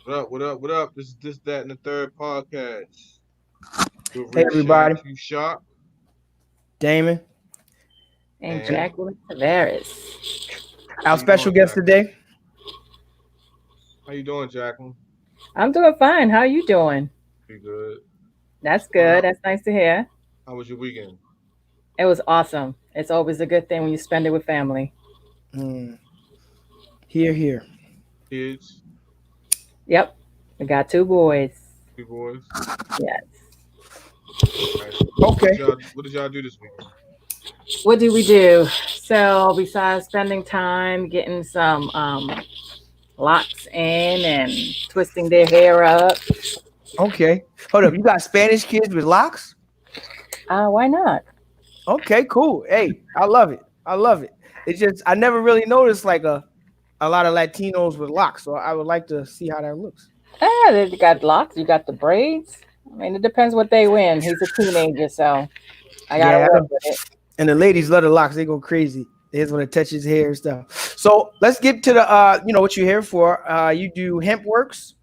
What up? What up? What up? This is this, that, and the third podcast. With Hey Real Shan everybody, Q Shop. Damon, And And Jacqueline Taveras. how our you special doing, guest Jacqueline? today. How you doing, Jacqueline? I'm doing fine. How are you doing? You good? That's Well, good. That's nice to hear. how was your weekend? It was awesome. It's always a good thing when you spend it with family. Mm, here. Kids? Yep. We got two boys. Two boys? Yes. All right. Okay. What did y'all do this weekend? What do we do? So besides spending time getting some locks in and twisting their hair up, Okay. Hold up. You got Spanish kids with locks? why not? Okay, cool. Hey, I love it. I love it. It's just I never really noticed like a lot of Latinos with locks, so I would like to see how that looks. They got locks. You got the braids. I mean, it depends what they win. He's a teenager, so I gotta Yeah, work with it. and the ladies love the locks. They go crazy. They just want to touch his hair and stuff. So let's get to the what you're here for. You do hemp works.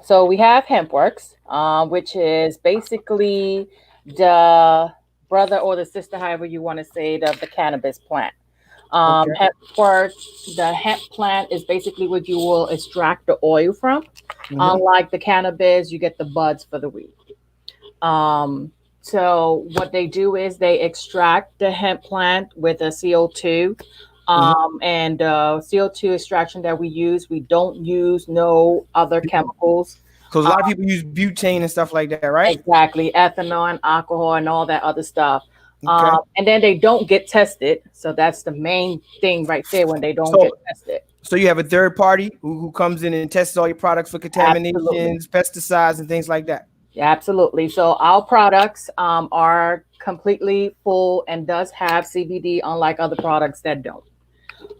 So we have HempWorks, which is basically the brother or the sister, however you want to say it, of the cannabis plant. Okay. HempWorks, the hemp plant is basically what you will extract the oil from. Hmm. Unlike the cannabis, you get the buds for the weed. So what they do is they extract the hemp plant with a CO2. Hmm. And CO2 extraction that we use, we don't use no other chemicals. Because a Um, lot of people use butane and stuff like that, right? exactly, ethanol and alcohol and all that other stuff. Okay. And then they don't get tested. So that's the main thing right there when they don't get So tested. so you have a third party who comes in and tests all your products for Absolutely. contaminations, pesticides, and things like that. Yeah, absolutely. So our products are completely full and does have CBD, unlike other products that don't.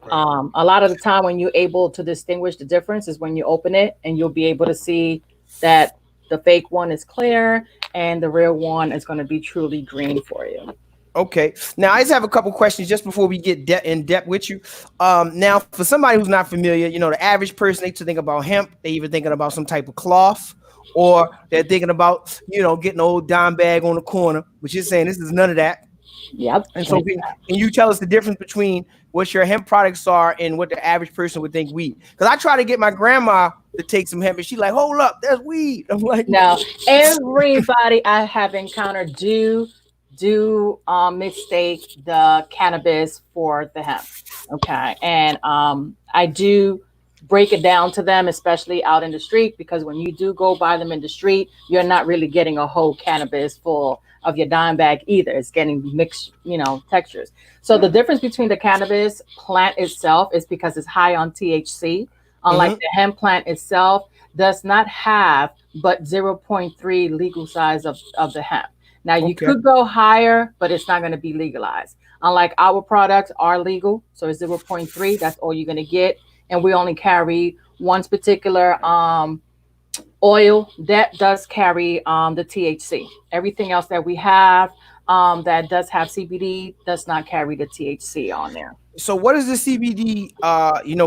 Right. A lot of the time, when you're able to distinguish the difference, is when you open it and you'll be able to see that the fake one is clear and the real one is going to be truly green for you. Okay. Now I just have a couple questions just before we get in depth with you. Now for somebody who's not familiar, the average person they to think about hemp, they either thinking about some type of cloth, or they're thinking about getting an old dime bag on the corner, which is saying this is none of that. Yep. And so can you tell us the difference between what your hemp products are and what the average person would think weed? Because I try to get my grandma to take some hemp and she like, hold up, that's weed. I'm like, Now, everybody I have encountered do mistake the cannabis for the hemp. Okay, and I do break it down to them, especially out in the street, because when you do go buy them in the street, you're not really getting a whole cannabis full of your dime bag either. It's getting mixed, textures. So the difference between the cannabis plant itself is because it's high on THC, unlike mm-hmm, the hemp plant itself does not have but zero point 0.3 legal size of the hemp. Now you okay, could go higher, but it's not going to be legalized. Unlike our products are legal, so it's zero point 0.3. That's all you're going to get, and we only carry one particular oil that does carry the THC. Everything else that we have that does have CBD does not carry the THC on there. so what is the CBD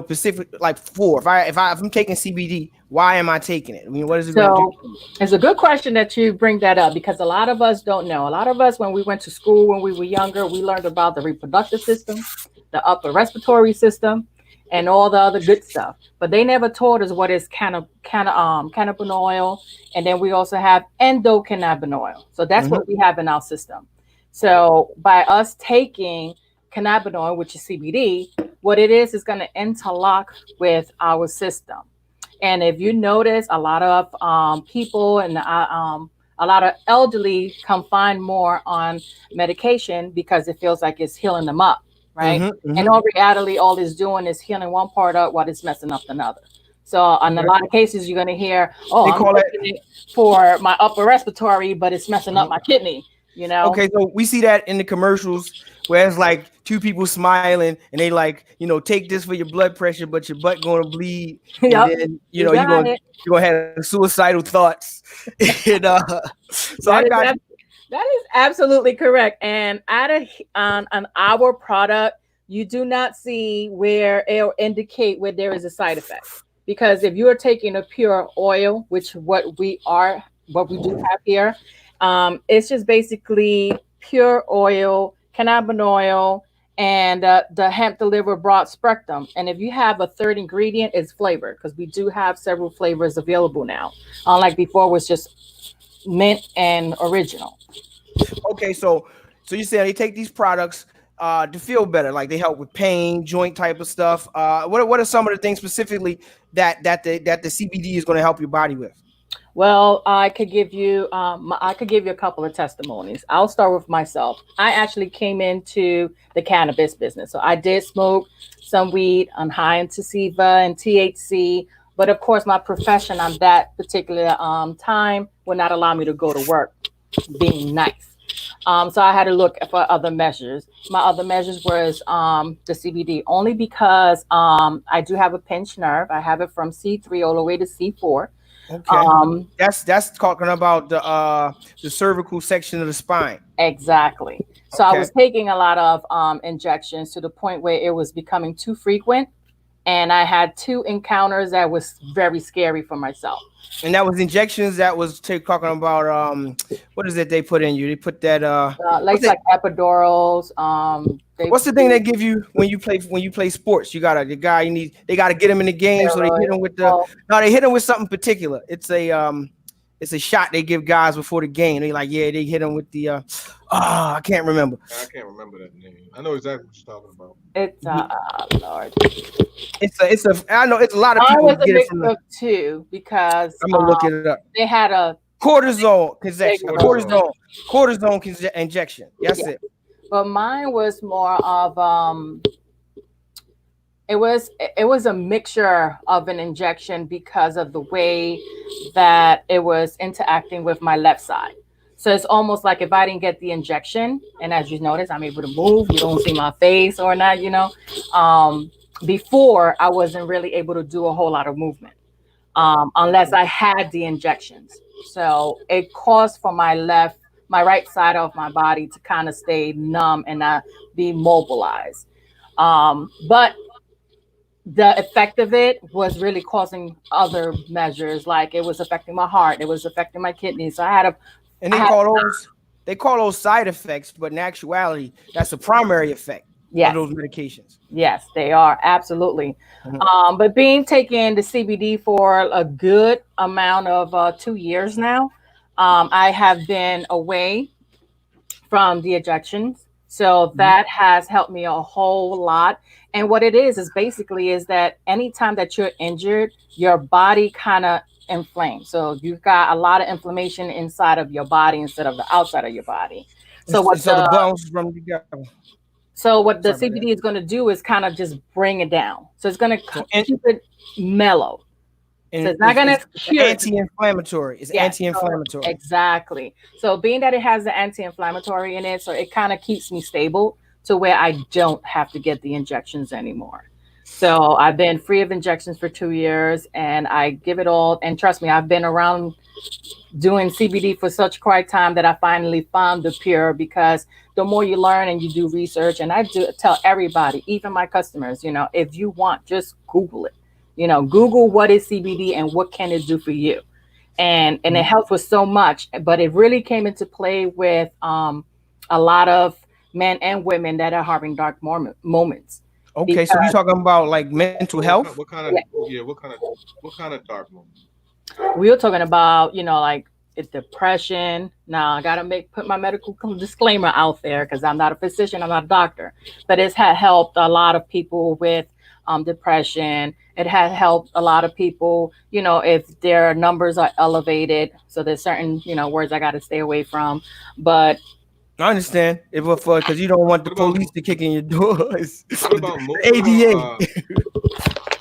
specific like for? If I'm taking CBD, why am I taking it? I mean, what is it going to do So for me? it's a good question that you bring that up because a lot of us don't know. A lot of us, when we went to school when we were younger, we learned about the reproductive system, the upper respiratory system, and all the other good stuff. But they never taught us what is cannabinoid, and then we also have endocannabinoid. So that's Hmm. what we have in our system. So by us taking cannabinoid, which is CBD, what it is going to interlock with our system. And if you notice, a lot of people and a lot of elderly come find more on medication because it feels like it's healing them up, right? Hmm. And Hmm. all reality, all it's doing is healing one part up while it's messing up another. So in a Okay. lot of cases, you're going to hear, "Oh, They I'm call that. taking it for my upper respiratory, but it's messing up my kidney." You know? Okay, so we see that in the commercials where it's like two people smiling and they like, take this for your blood pressure, but your butt going to bleed, and Yep, then you got it. you're gonna have suicidal thoughts. and so I That is got that is absolutely correct. And on our product, you do not see where it'll indicate where there is a side effect. because if you are taking a pure oil, which what we do have here, it's just basically pure oil, cannabis oil, and the hemp delivered broad spectrum. And if you have a third ingredient, it's flavor, because we do have several flavors available now. Unlike before, it was just mint and original. Okay, so you said they take these products to feel better, like they help with pain, joint type of stuff. What are some of the things specifically that the CBD is going to help your body with? Well, I could give you a couple of testimonies. I'll start with myself. I actually came into the cannabis business, so I did smoke some weed. I'm high in sativa and THC, but of course, my profession on that particular time would not allow me to go to work, being nice. So I had to look for other measures. My other measures was the CBD, only because I do have a pinched nerve. I have it from C3 all the way to C4. Okay, that's talking about the cervical section of the spine. Exactly. So I Okay, was taking a lot of injections to the point where it was becoming too frequent. And I had two encounters that was very scary for myself. and that was injections. That was talking about what is it they put in you? They put that what's Like it? epidurals. They What's the thing they give you when you play sports? You gotta the guy you need they gotta get him in the game, so they hit him steroids. with the Well, no they hit him with something particular. It's a shot they give guys before the game. They like yeah they hit him with the I can't remember. I can't remember that name. I know exactly what you're talking about. it's Yeah, Lord. it's a I know it's a lot of Mine people was a get it mix from the. of two because I'm gonna look it up. they had a Cortisone big injection, Cortisone. injection. That's yeah, it. but mine was more of it was a mixture of an injection because of the way that it was interacting with my left side. So it's almost like if I didn't get the injection, and as you notice, I'm able to move. You don't see my face or not, Um, Before I wasn't really able to do a whole lot of movement unless I had the injections. So it caused for my right side of my body to kind of stay numb and not be mobilized. But the effect of it was really causing other measures, like it was affecting my heart, it was affecting my kidneys. So And I had they call those side effects, but in actuality, that's the primary effect of yes, those medications. yes, they are absolutely. Mhm. But being taken the CBD for a good amount of 2 years now, I have been away from the ejections. So Mhm. that has helped me a whole lot. And what it is basically is that anytime that you're injured, your body kind of inflames. So you've got a lot of inflammation inside of your body instead of the outside of your body. So And what so the the bones from you got. so what the Sorry about that. CBD is going to do is kind of just bring it down. So it's going to So keep it mellow. So and it's not going to it's cure it. anti-inflammatory. It's Yes, so anti-inflammatory. exactly. So being that it has the anti-inflammatory in it, so it kind of keeps me stable to where I don't have to get the injections anymore. So I've been free of injections for 2 years, and I give it all. And trust me, I've been around doing CBD for such quite time that I finally found the pure, because the more you learn and you do research, and I do tell everybody, even my customers, if you want, just Google it. Google what is CBD and what can it do for you, and it Mhm. helped with so much. But it really came into play with a lot of men and women that are having dark moments Okay, so we because talking about like mental So health. what kind of yeah, yeah, what kind of dark moment? we were talking about like depression. Now I gotta put my medical disclaimer out there because I'm not a physician, I'm not a doctor, but it's had helped a lot of people with depression. It has helped a lot of people, if their numbers are elevated. So there's certain words I got to stay away from, but I understand if for because you don't want the What about police to kick in your doors. The what about ADA.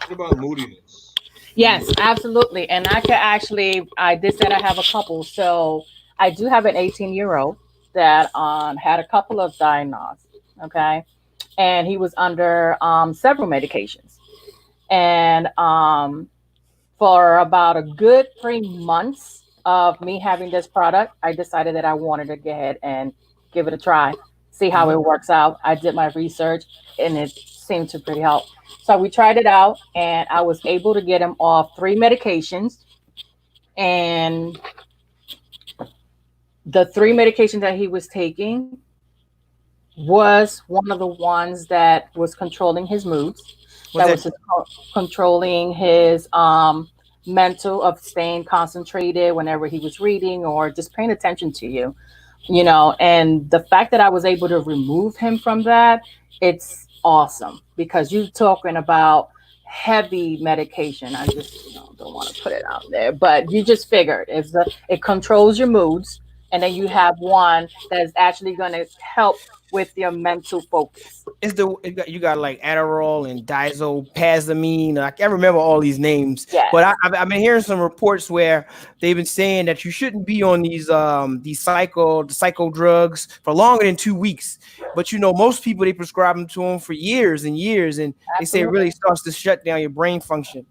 what about moodiness? yes, absolutely. And I could actually, I did say I have a couple. So I do have an 18-year-old that had a couple of diagnoses. Okay. And he was under several medications. And for about a good 3 months of me having this product, I decided that I wanted to go ahead and give it a try, see how Mhm. it works out. I did my research, and it's seemed to pretty help. So we tried it out, and I was able to get him off 3 medications. And the 3 medications that he was taking was one of the ones that was controlling his moods, that was controlling his mental of staying concentrated whenever he was reading or just paying attention to you, and the fact that I was able to remove him from that, it's awesome, because you talking about heavy medication. I just don't want to put it out there, but you just figured it controls your moods, and then you have one that's actually going to help with your mental focus. You got like Adderall and diazepam. I can't remember all these names, Yes. but I've been hearing some reports where they've been saying that you shouldn't be on these psycho drugs for longer than 2 weeks. But most people, they prescribe them to them for years and years, and they say it really starts to shut down your brain function.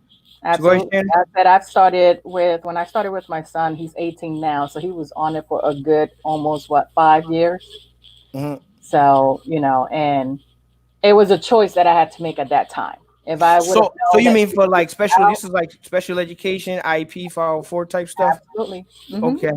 Absolutely. When I started with my son, he's 18 now, so he was on it for a good almost 5 years. Mm-hmm. So and it was a choice that I had to make at that time. If I would, so you mean for like special? This is like special education, IEP, 504 type stuff. Absolutely. Mm-hmm. Okay,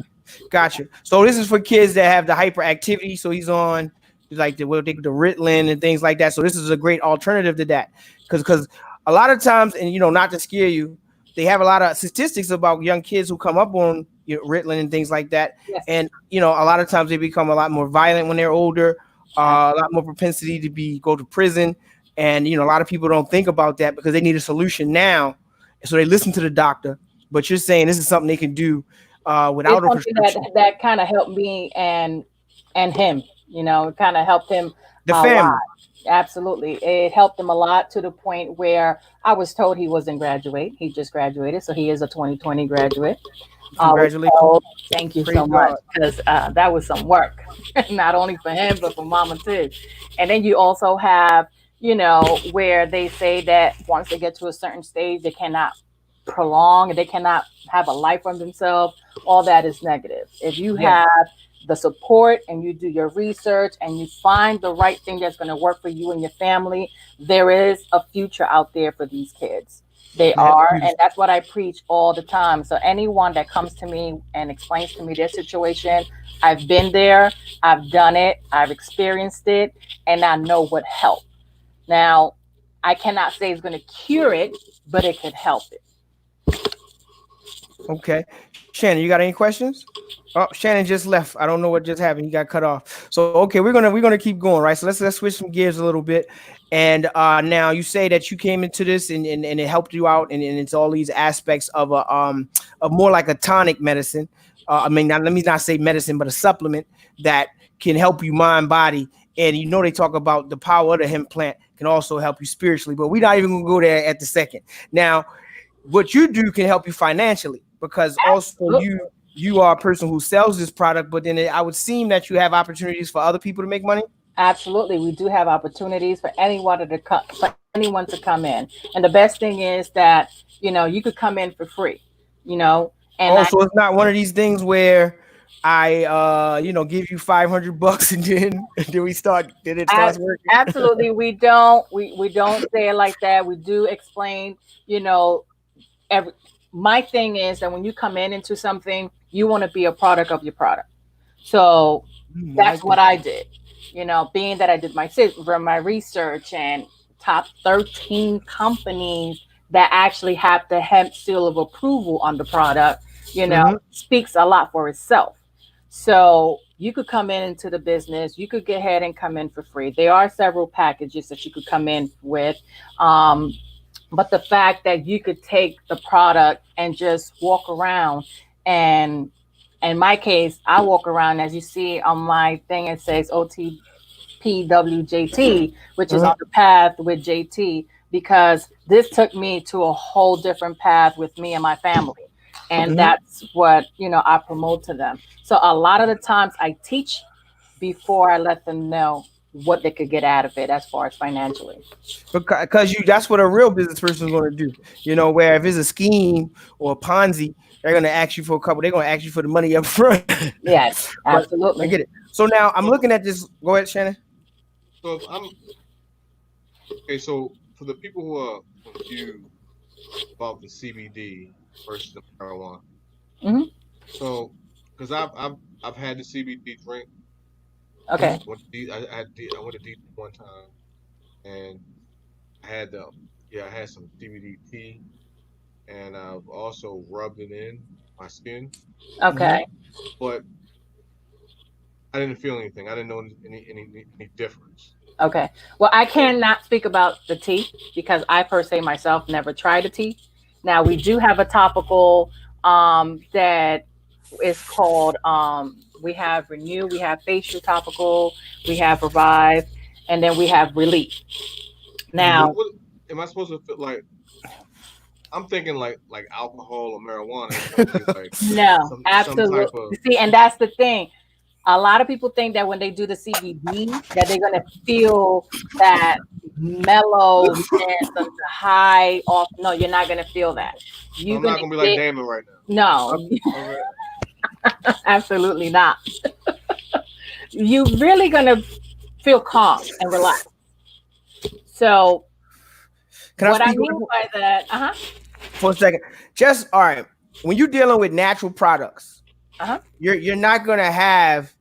gotcha. So this is for kids that have the hyperactivity. So he's on like the Ritalin and things like that. So this is a great alternative to that, because a lot of times, and not to scare you, they have a lot of statistics about young kids who come up on Ritalin and things like that. Yes. And a lot of times they become a lot more violent when they're older, a lot more propensity to go to prison. And a lot of people don't think about that because they need a solution now, so they listen to the doctor. But you're saying this is something they can do without a prescription. That kind of helped me and him. It kind of helped him. The family. Absolutely. It helped him a lot, to the point where I was told he wasn't graduate. He just graduated. So he is a 2020 graduate. Congratulations. Thank you so much, because that was some work, not only for him, but for mama too. And then you also have, where they say that once they get to a certain stage, they cannot prolong, they cannot have a life for themselves. All that is negative. If you have the support and you do your research and you find the right thing that's going to work for you and your family, there is a future out there for these kids. They are, and that's what I preach all the time. So anyone that comes to me and explains to me their situation, I've been there, I've done it, I've experienced it, and I know what helped. Now, I cannot say it's going to cure it, but it could help it. Okay. Shannon, you got any questions? Oh, Shannon just left. I don't know what just happened. He got cut off. So okay, we're gonna keep going, right? So let's switch some gears a little bit. And now you say that you came into this and it helped you out, and it's all these aspects of a more like a tonic medicine. Let me not say medicine, but a supplement that can help you mind, body. And they talk about the power of the hemp plant can also help you spiritually, but we're not even gonna go there at the second. Now, what you do can help you financially, because also you are a person who sells this product, but then I would seem that you have opportunities for other people to make money. Absolutely. We do have opportunities for anyone to come in. And the best thing is that, you could come in for free, and also it's not one of these things where I give you $500 and then it starts working. Absolutely. We don't say it like that. We do explain, my thing is that when you come into something, you want to be a product of your product. So that's what I did, being that I did my research, and top 13 companies that actually have the hemp seal of approval on the product, speaks a lot for itself. So you could come into the business, you could go ahead and come in for free. There are several packages that you could come in with. But the fact that you could take the product and just walk around, and in my case, I walk around, as you see on my thing, it says OTPWJT, which is on the path with JT, because this took me to a whole different path with me and my family. And that's what, I promote to them. So a lot of the times I teach before I let them know what they could get out of it as far as financially. Because that's what a real business person is going to do. Where if it's a scheme or a Ponzi, they're going to ask you for they're going to ask you for the money up front. Yes, absolutely. I get it. So now I'm looking at this. Go ahead, Shannon. So Okay, so for the people who are confused about the CBD versus the marijuana, Hmm. so because I've had the CBD drink. Okay. I went to DC one time and I had the yeah I had some CBD tea and I've also rubbed it in my skin, Hmm. Okay. but I didn't feel anything. I didn't know any difference. Okay. Well, I So cannot speak about the tea because I per se myself never tried a tea. Now we do have a topical that is called we have renew, we have facial topical, we have revive, and then we have relief. okay, Hmm. Now, what am I supposed to feel like? I'm thinking like alcohol or marijuana is gonna be like no, some type absolutely. of See, and that's the thing. A lot of people think that when they do the CBD, that they're gonna feel that mellowness and the high off. No, you're not gonna feel that. so You're I'm gonna not gonna be like get Damon right now. no, Okay. absolutely not. You really gonna feel calm and relaxed. So Can I what I speak mean on it by that, for a second? Just all right. When you're dealing with natural products, uh-huh, you're not gonna have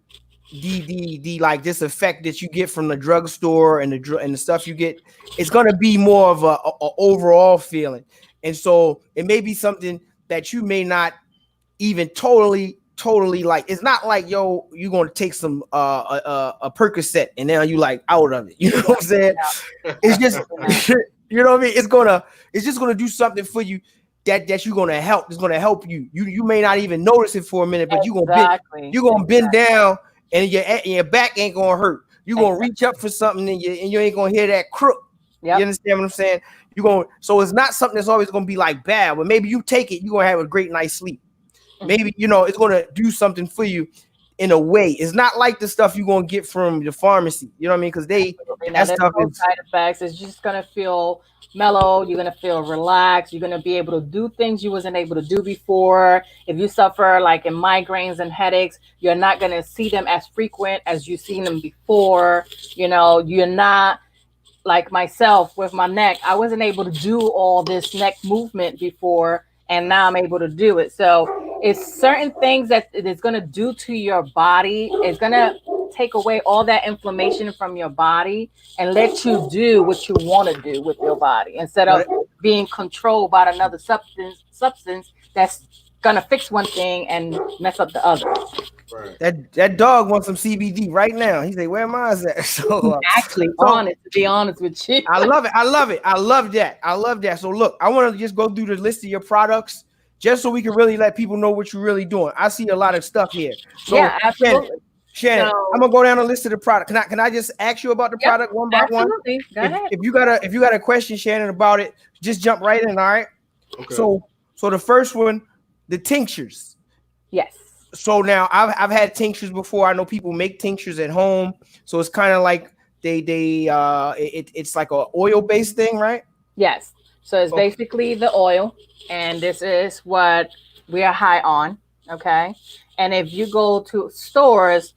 the like this effect that you get from the drugstore and the stuff you get. It's gonna be more of a overall feeling, and so it may be something that you may not even totally like. It's not like yo, you're gonna take some a Percocet and now you like out of it. You know what I'm saying? It's just absolutely not. you know what I mean. It's just gonna do something for you that you're gonna help. It's gonna help you. You may not even notice it for a minute, but Exactly. you're gonna bend Exactly. down and your back ain't gonna hurt. You're gonna Exactly. reach up for something and you ain't gonna hear that crook. You Yep. understand what I'm saying? You're going so it's not something that's always gonna be like bad, but maybe you take it, you're gonna have a great night's sleep. Maybe it's gonna do something for you in a way. It's not like the stuff you're gonna get from the pharmacy. You know what I mean? Because Absolutely not. that There's stuff no is side effects. It's just gonna feel mellow. You're gonna feel relaxed. You're gonna be able to do things you wasn't able to do before. If you suffer like in migraines and headaches, you're not gonna see them as frequent as you've seen them before. You're not like myself with my neck. I wasn't able to do all this neck movement before, and now I'm able to do it. So it's certain things that it is going to do to your body. It's going to take away all that inflammation from your body and let you do what you want to do with your body instead of but being controlled by another substance that's going to fix one thing and mess up the other. Right. that dog wants some CBD right now. He say, "Where mine's at?" Actually, So honest to be honest with you. I love it. I love it. I love that. I love that. So look, I want to just go through the list of your products just so we can really let people know what you're really doing. I see a lot of stuff here. So Yeah, Shannon, absolutely. Shannon, I'm So, gonna go down the list of the product. Can I just ask you about the yep, product one by one? absolutely. Go ahead. If you got a question, Shannon, about it, just jump right in. All right. Okay. So the first one, the tinctures. Yes. So now I've had tinctures before. I know people make tinctures at home. So it's kind of like it's like a oil based thing, right? Yes. So it's Okay. basically the oil, and this is what we are high on. Okay. And if you go to stores,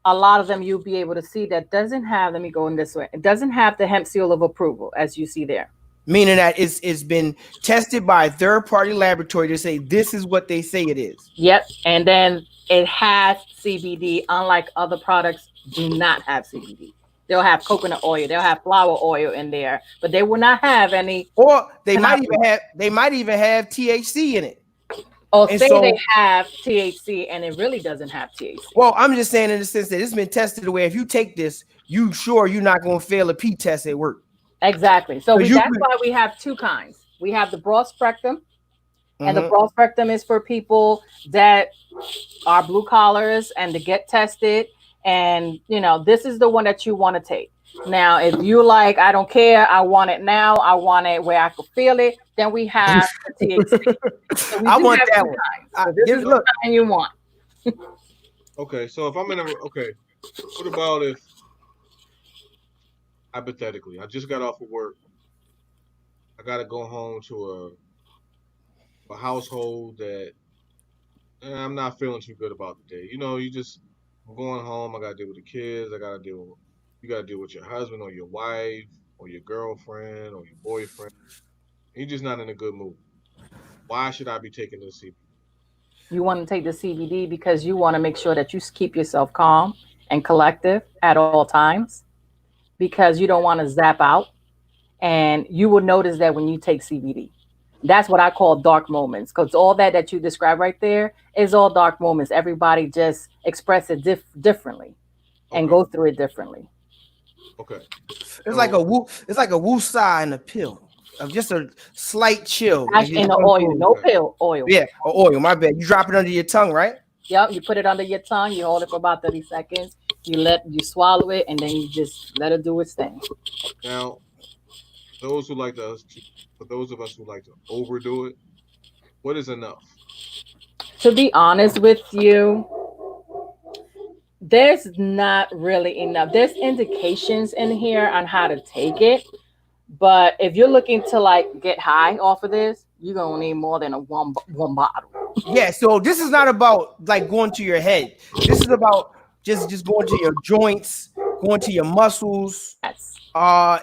a lot of them you'll be able to see that doesn't have, let me go in this way, it doesn't have the hemp seal of approval as you see there. Meaning that it's been tested by a third party laboratory to say this is what they say it is. Yep. And then it has CBD, unlike other products do not have CBD. They'll have coconut oil, they'll have flower oil in there, but they will not have any Or cannabinoid. they might even have THC in it. Or And say they so, have THC and it really doesn't have THC. well, I'm just saying in the sense that it's been tested where if you take this, you sure you're not going to fail a P test at work Exactly. So because you that's could. why we have two kinds. We have the broad spectrum, and the Mhm. broad spectrum is for people that are blue collars and to get tested. And this is the one that you want to take. Now, if you like, I don't care, I want it now, I want it where I can feel it, then we have the THC. So we I do want have that two one. kinds. So this Give is it the look. kind you want. Okay. So if I'm in a okay, what about if hypothetically I just got off of work, I gotta go home to a household that I'm not feeling too good about the day. I'm going home. I gotta deal with the kids. You gotta deal with your husband or your wife or your girlfriend or your boyfriend, you're just not in a good mood. Why should I be taking this CBD? You want to take the CBD because you want to make sure that you keep yourself calm and collective at all times because you don't want to zap out. And you will notice that when you take CBD. That's what I call dark moments because all that you describe right there is all dark moments. Everybody just express it differently and Okay, go through it differently. okay. It's like So a woo. It's like a woosah in a pill of just a slight chill. It In just the comes oil, through. no okay, pill, oil. Yeah, or oil. My bad. You drop it under your tongue, right? Yep, you put it under your tongue, you hold it for about 30 seconds, you swallow it, and then you just let it do its thing. now those who like to, for those of us who like to overdo it, what is enough? To be honest with you, there's not really enough. There's indications in here on how to take it, but if you're looking to like get high off of this, you're gonna need more than a one bottle. Yeah. So this is not about like going to your head. This is about just going to your joints, going to your muscles. Yes.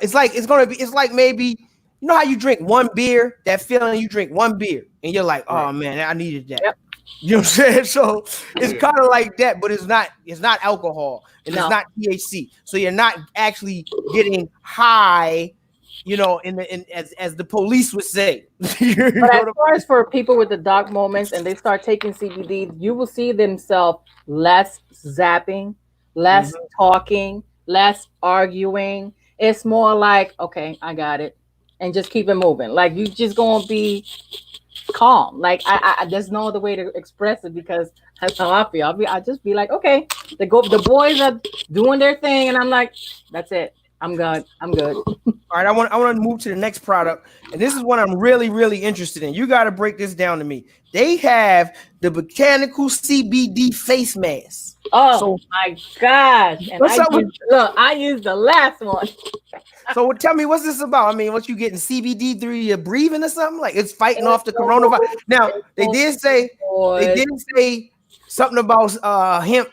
It's like maybe you know how you drink one beer, that feeling you drink one beer, and you're like, oh Right. man, I needed that. Yep. You know what I'm saying? So it's Yeah. kind of like that, but it's not alcohol and it's No. not THC. So you're not actually getting high, in as the police would say. You know But as what far as for people with the dark moments and they start taking CBD, you will see themselves less zapping, less Mhm. talking, less arguing. It's more like, okay, I got it. And just keep it moving. Like you just gonna be calm. Like there's no other way to express it because that's how I feel. I just be like, okay, the boys are doing their thing, and I'm like, that's it. I'm good. I'm good. All right, I want to move to the next product, and this is one I'm really, really interested in. You got to break this down to me. They have the botanical CBD face mask. Oh So my gosh! And what's up with? I used the last one. So tell me, what's this about? I mean, what you getting CBD through your breathing or something? Like it's fighting off the coronavirus. Now they Good. did say something about hemp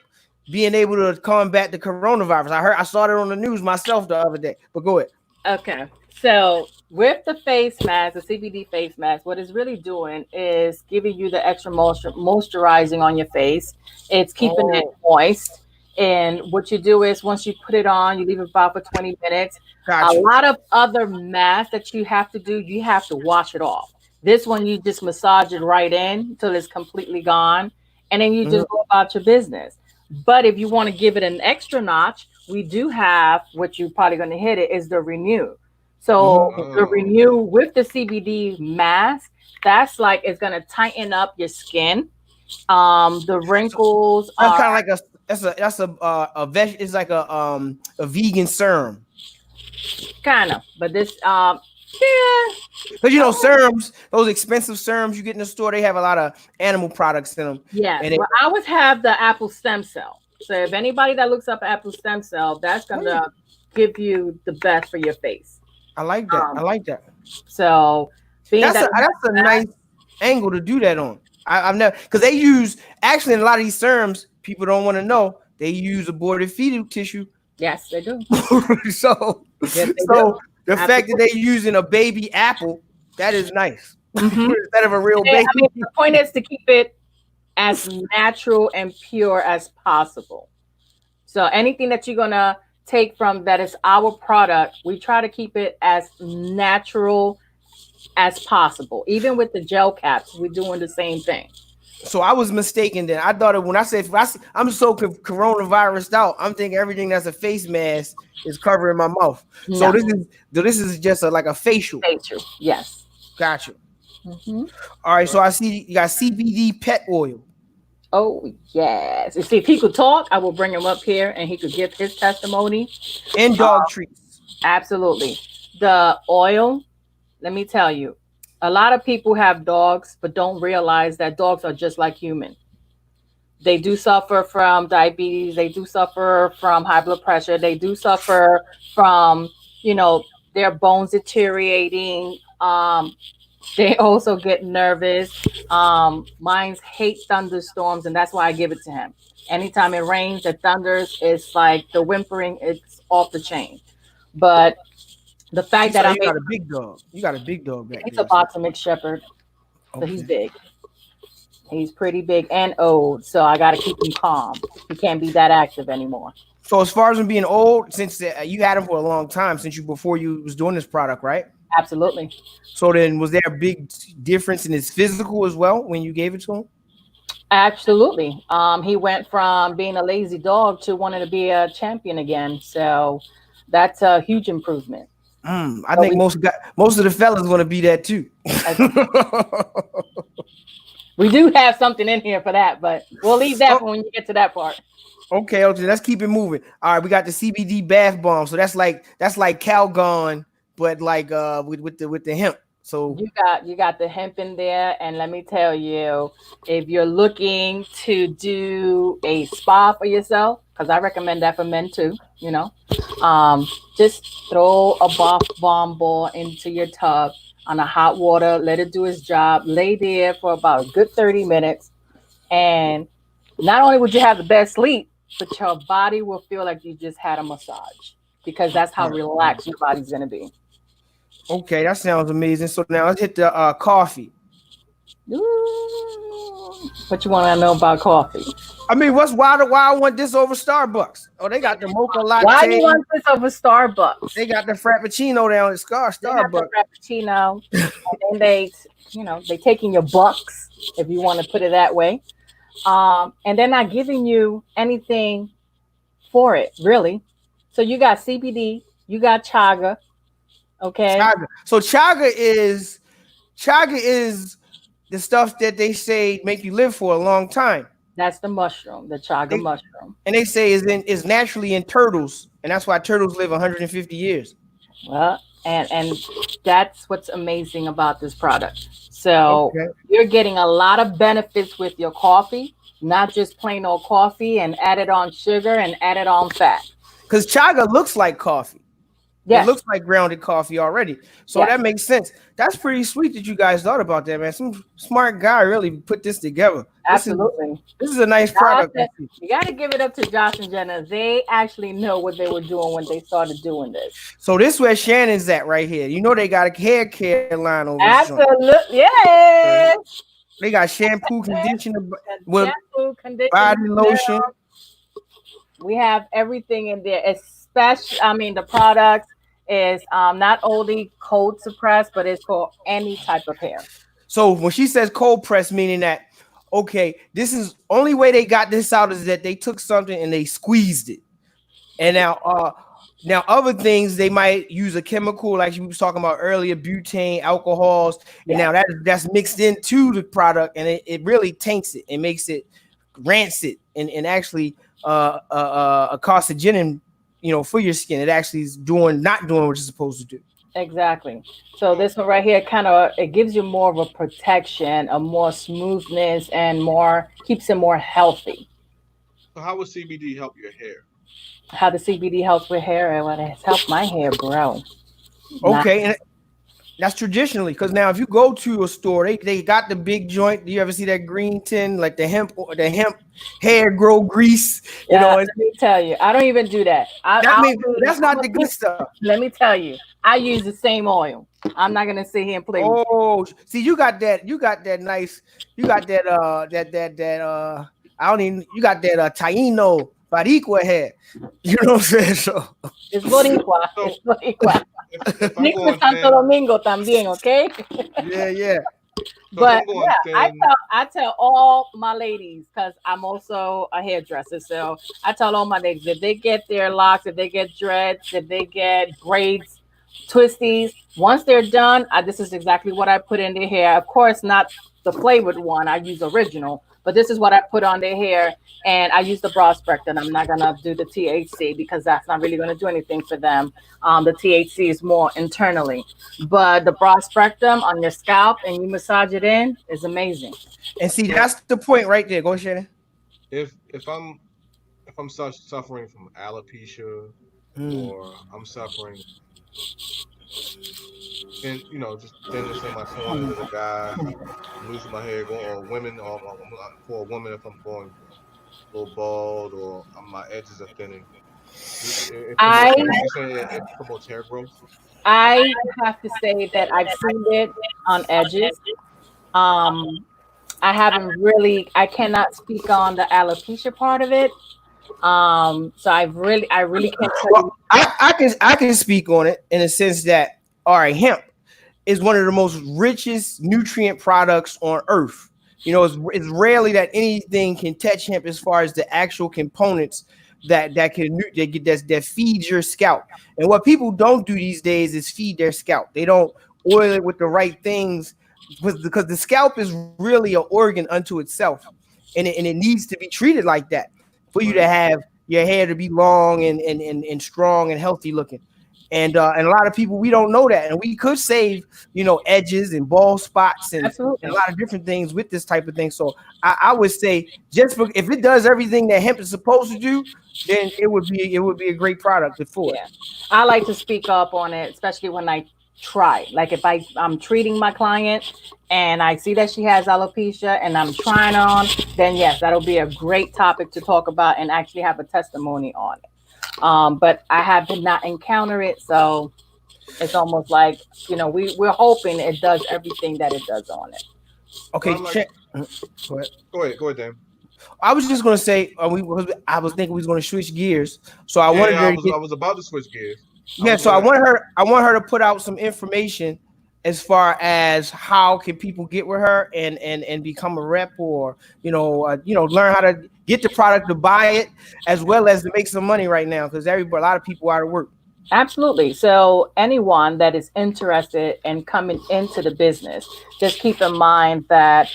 being able to combat the coronavirus. I saw it on the news myself the other day. But go ahead. Okay. So with the face mask, the CBD face mask, what it's really doing is giving you the extra moisturizing on your face. It's keeping it Oh, moist. And what you do is once you put it on, you leave it about for 20 minutes. A got you. lot of other masks that you have to do, you have to wash it off. This one, you just massage it right in until it's completely gone. And then you Mhm. just go about your business. But if you want to give it an extra notch, we do have what you're probably going to hit it is the renew. Mhm. So the Oh, renew with the CBD mask, that's like it's going to tighten up your skin. The So wrinkles that's are kind of like it's like a vegan serum. kind of, but this yeah, Because serums, those expensive serums you get in the store, they have a lot of animal products in them. yes. And Well, I always have the apple stem cell. So if anybody that looks up apple stem cell, that's gonna give you the best for your face. I like that. I Um, like that. so being that it That's a has nice angle to do that on. I've never because they use actually in a lot of these serums, people don't want to know they use aborted fetal tissue. yes, they do. so Yes, they do. so the fact that Absolutely. they using a baby apple, that is nice. Hmm. Instead of a real I baby. mean, the point is to keep it as natural and pure as possible. So anything that you're gonna take from that is our product, we try to keep it as natural as possible. Even with the gel caps, we're doing the same thing. So I was mistaken then. I thought when I said I'm so coronavirus out, I'm thinking everything that's a face mask is covering my mouth. So No, this is just like a facial. facial. Yes. Gotcha. Hmm. All right. So okay. I see you got CBD pet oil Oh yes. You see, if he could talk, I will bring him up here and he could give his testimony. and Uh, dog treats. Absolutely. The oil, let me tell you, a lot of people have dogs, but don't realize that dogs are just like human. They do suffer from diabetes. They do suffer from high blood pressure. They do suffer from, you know, their bones deteriorating. They also get nervous. Mines hate thunderstorms, and that's why I give it to him. Anytime it rains, it thunders. It's like the whimpering. It's off the chain. But The fact that I'm You got a big dog. You got a big dog back he's a there. So. boxer mixed shepherd, so he's Okay. big. He's pretty big and old, so I got to keep him calm. He can't be that active anymore. So as far as him being old, since you had him for a long time, since you before you was doing this product, right? Absolutely. So then, was there a big difference in his physical as well when you gave it to him? Absolutely. He went from being a lazy dog to wanting to be a champion again. So that's a huge improvement. I So think most of the fellas want to be that too. we do have something in here for that, but we'll leave that Oh, for when you get to that part. okay, let's keep it moving. All right, we got the CBD bath bomb. So that's like Calgon, but like with the hemp. So You got the hemp in there, and let me tell you, if you're looking to do a spa for yourself, because I recommend that for men too, just throw a bath bomb ball into your tub on a hot water, let it do its job, lay there for about a good 30 minutes, and not only would you have the best sleep, but your body will feel like you just had a massage because that's how relaxed your body's gonna be. okay, that sounds amazing. So now let's hit the coffee. Ooh. What you want to know about coffee? I mean, why I want this over Starbucks? Oh, they got the mocha Why you latte. want this over Starbucks? They got the frappuccino down at They have the Starbucks. frappuccino, and then they taking your bucks if you want to put it that way. And they're not giving you anything for it, really. So you got CBD, you got chaga, okay? Chaga. So chaga is the stuff that they say make you live for a long time. That's the mushroom, the chaga They, mushroom. and they say is naturally in turtles, and that's why turtles live 150 years. Well, and that's what's amazing about this product. So Okay. you're getting a lot of benefits with your coffee, not just plain old coffee and added on sugar and added on fat. Because chaga looks like coffee. It Yes, looks like grounded coffee already. So yes, that makes sense. That's pretty sweet that you guys thought about that, man. Some smart guy really put this together. This is absolutely. this is a nice Josh product. and- You got to give it up to Josh and Jenna. They actually know what they were doing when they started doing this. So this where Shannon's at right here. You know they got a hair care line over this joint. Absolutely, yes. They got shampoo, conditioner, with Shampoo, conditioner, body lotion. we have everything in there. Especially, I mean, the product is not only cold suppressed, but it's for any type of hair. So when she says cold press, meaning that okay, this is only way they got this out is that they took something and they squeezed it. And now other things they might use a chemical like we was talking about earlier, butane, alcohols, and Yeah, now that's mixed into the product and it really taints it and makes it rancid and actually a carcinogen, for your skin. It actually is not doing what it's supposed to do. exactly. So this one right here kind of it gives you more of a protection, a more smoothness, and more keeps it more healthy. So how would CBD help your hair? How the CBD helps with hair, and what has helped my hair grow. Not Okay, and that's traditionally because now if you go to a store, they got the big joint. Do you ever see that green tin, like the hemp hair grow grease? Yeah, let me tell you, I don't even do that. That means that's I'm not the good stuff. let me tell you, I use the same oil. I'm not gonna sit here and play with you. Oh, see, you got that nice, you got that I don't even, you got that Taino Baricua hair. You know what I'm saying? So It's Boricua. So It's Boricua. if I'm Mixed with going Santo thin, Domingo también, okay? yeah. so if But I'm going yeah, thin, I tell all my ladies because I'm also a hairdresser. So I tell all my ladies if they get their locks, if they get dreads, if they get braids, twisties, once they're done, this is exactly what I put in their hair. Of course, not the flavored one. I use original, but this is what I put on their hair. And I use the broad spectrum. I'm not gonna do the THC because that's not really gonna do anything for them. The THC is more internally, but the broad spectrum on your scalp and you massage it in is amazing. And see, so that's the point right there. Go, Shannon. if I'm suffering from alopecia Mm. or I'm suffering and just thinness in my corners as a guy, I'm losing my hair, going or women or for a woman if I'm going a little bald or my edges are thinning. It promotes I hair. You're saying it promotes hair growth? I have to say that I've seen it on edges. Um, I haven't really. I cannot speak on the alopecia part of it. So I really can't tell Well, you. I can speak on it in the sense that all right, hemp is one of the most richest nutrient products on earth. It's rarely that anything can touch hemp as far as the actual components that feeds your scalp. And what people don't do these days is feed their scalp. They don't oil it with the right things because the scalp is really an organ unto itself, and it needs to be treated like that for you to Right. have your hair to be long and strong and healthy looking. And a lot of people, we don't know that, and we could save edges and bald spots and a Absolutely. lot of different things with this type of thing. So I would say if it does everything that hemp is supposed to do, then it would be a great product for it. Yeah. I like to speak up on it, especially when I try. Like if I'm treating my client and I see that she has alopecia and I'm trying on, then yes, that'll be a great topic to talk about and actually have a testimony on it. But I have not encountered it, so it's almost like we're hoping it does everything that it does on it. Well, Okay, I like. check. Go ahead. Go ahead, Dan. I was just gonna say, I was thinking we was gonna switch gears, so I Yeah, wanted yeah. her to get. I was about to switch gears. I Yeah, was so I gonna. want her. I want her to put out some information as far as how can people get with her and become a rep, or learn how to get the product to buy it, as well as to make some money right now because everybody, a lot of people out of work. Absolutely. So, anyone that is interested in coming into the business, just keep in mind that,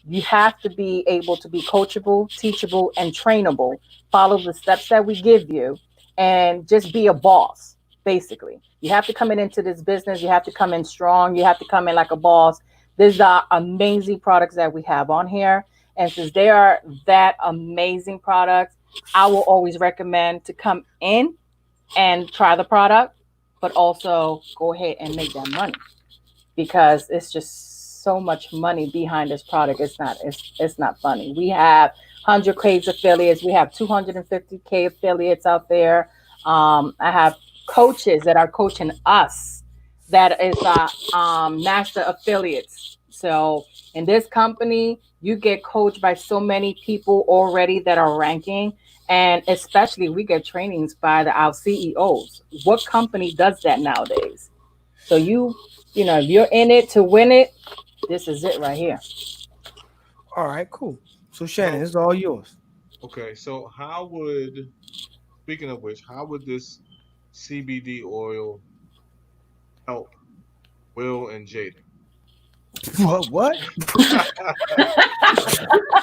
you have to be able to be coachable, teachable, and trainable. Follow the steps that we give you and just be a boss, basically. You have to come into this business. You have to come in strong. You have to come in like a boss. These are amazing products that we have on here. And since they are that amazing products, I will always recommend to come in and try the product, but also go ahead and make that money because it's just so much money behind this product. It's not funny. We have 100K affiliates. We have 250K affiliates out there. I have coaches that are coaching us that is master affiliates. So in this company, you get coached by so many people already that are ranking, and especially we get trainings by our CEOs. What company does that nowadays? So if you're in it to win it, this is it right here. All right, cool. So Shannon, So it's all yours. okay. So how would, speaking of which, how would this CBD oil help Will and Jada? What?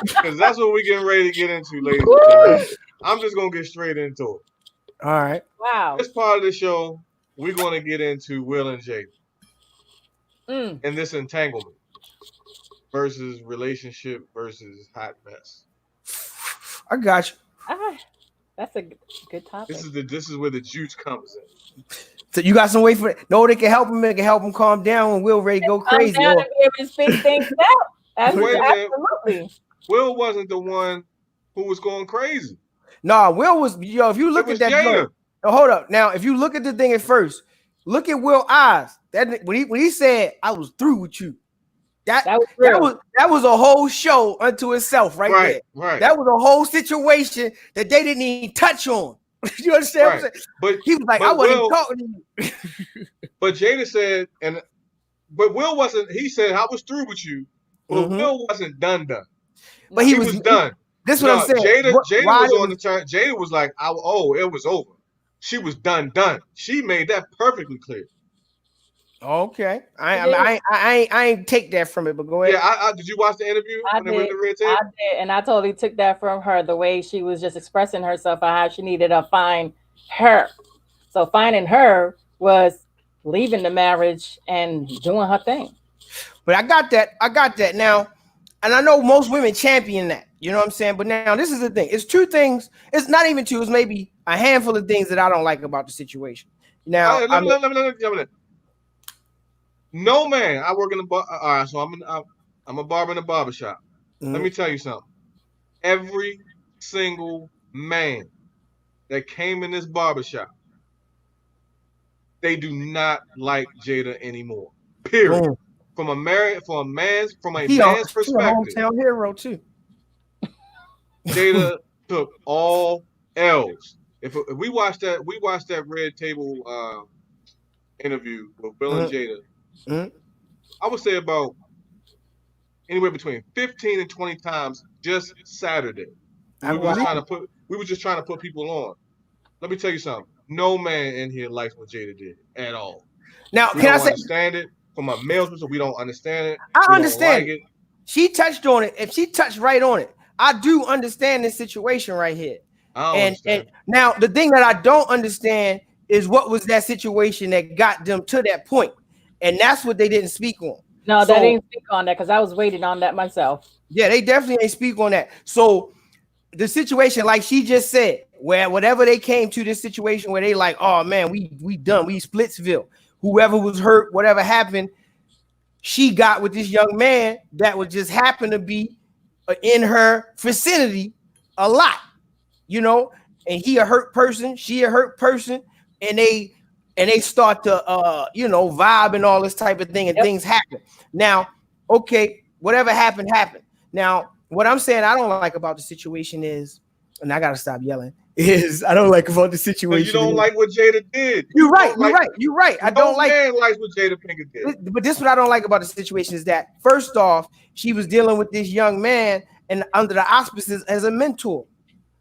Because that's what we're getting ready to get into, ladies and Woo! gentlemen. I'm just gonna get straight into it. All right. Wow. This part of the show, we're gonna get into Will and Jada Mm. and this entanglement versus relationship versus hot mess. I got you. Ah, that's a good This topic. is the this is where the juice comes in. So you got some way for it. No, they can help him. They can help him calm down when Will ready to go Calm crazy. down Or and be able to speak things out. But wait a minute, Absolutely. Will wasn't the one who was going crazy. nah, Will was If you It look at was that joint, Jada. hold up. Now, if you look at the thing at first, look at Will eyes. That when he said, "I was through with you." That That was that real. was that was a whole show unto itself right Right, there. right, That was a whole situation that they didn't even touch on. You understand what I'm right. saying? But He was like, "I but wasn't even Will, talking to you." but Jada said, but Will wasn't. He said, "I was through with you," but Hmm. Will wasn't done. But No. he He was. was done. This is what I'm No, saying. Jada Why was it on was the turn. Jada was like, "Oh, it was over." She was done. She made that perfectly clear. okay. I She I mean, did. I ain't take that from it, but go Yeah, ahead. I did you watch the interview I when they were in did. the red I table? did. And I totally took that from her, the way she was just expressing herself and how she needed to find her. So finding her was leaving the marriage and doing her thing. But I got that. I got that now. And I know most women champion that. You know what I'm saying? But now this is the thing. It's two things. It's not even two. It's maybe a handful of things that I don't like about the situation. Now, I mean, Let me. No man. I work in the bar. All right, so I'm a barber in a barber shop. Let mhm. me tell you something. Every single man that came in this barber shop they do not like Jada anymore. Period. Boom. From a man's She a perspective, hometown hero too. Jada took all L's. If we watched that Red Table interview with Bill and Mhm, Jada, mhm. I would say about anywhere between 15 and 20 times just Saturday. I Wow. We were just trying to put people on. Let me tell you something. No man in here likes what Jada did at all. Now, We can I don't say understand it. From a male's perspective, we don't understand it. I We don't understand like it? it. She touched on it. If she touched right on it, I do understand this situation right here. I don't And understand. now the thing that I don't understand is what was that situation that got them to that point, and that's what they didn't speak on. No, that So ain't speak on that because I was waiting on that myself. yeah, they definitely ain't speak on that. So the situation, like she just said, where whatever they came to this situation where they like, oh man, we done, we Splitsville. Whoever was hurt, whatever happened, she got with this young man that would just happen to be in her vicinity a lot, you know, and he a hurt person, she a hurt person, and they start to vibe and all this type of thing, and Yep. things happen. Now, okay, whatever happened, happened. Now, what I'm saying I don't like about the situation is, and I gotta stop yelling, is I don't like about the So you situation don't is, like what Jada did. you're You right, don't you're like. right, you're right. I No don't like man likes what Jada Pinkett did. but this is what I don't like about the situation is that first off, she was dealing with this young man and under the auspices as a mentor.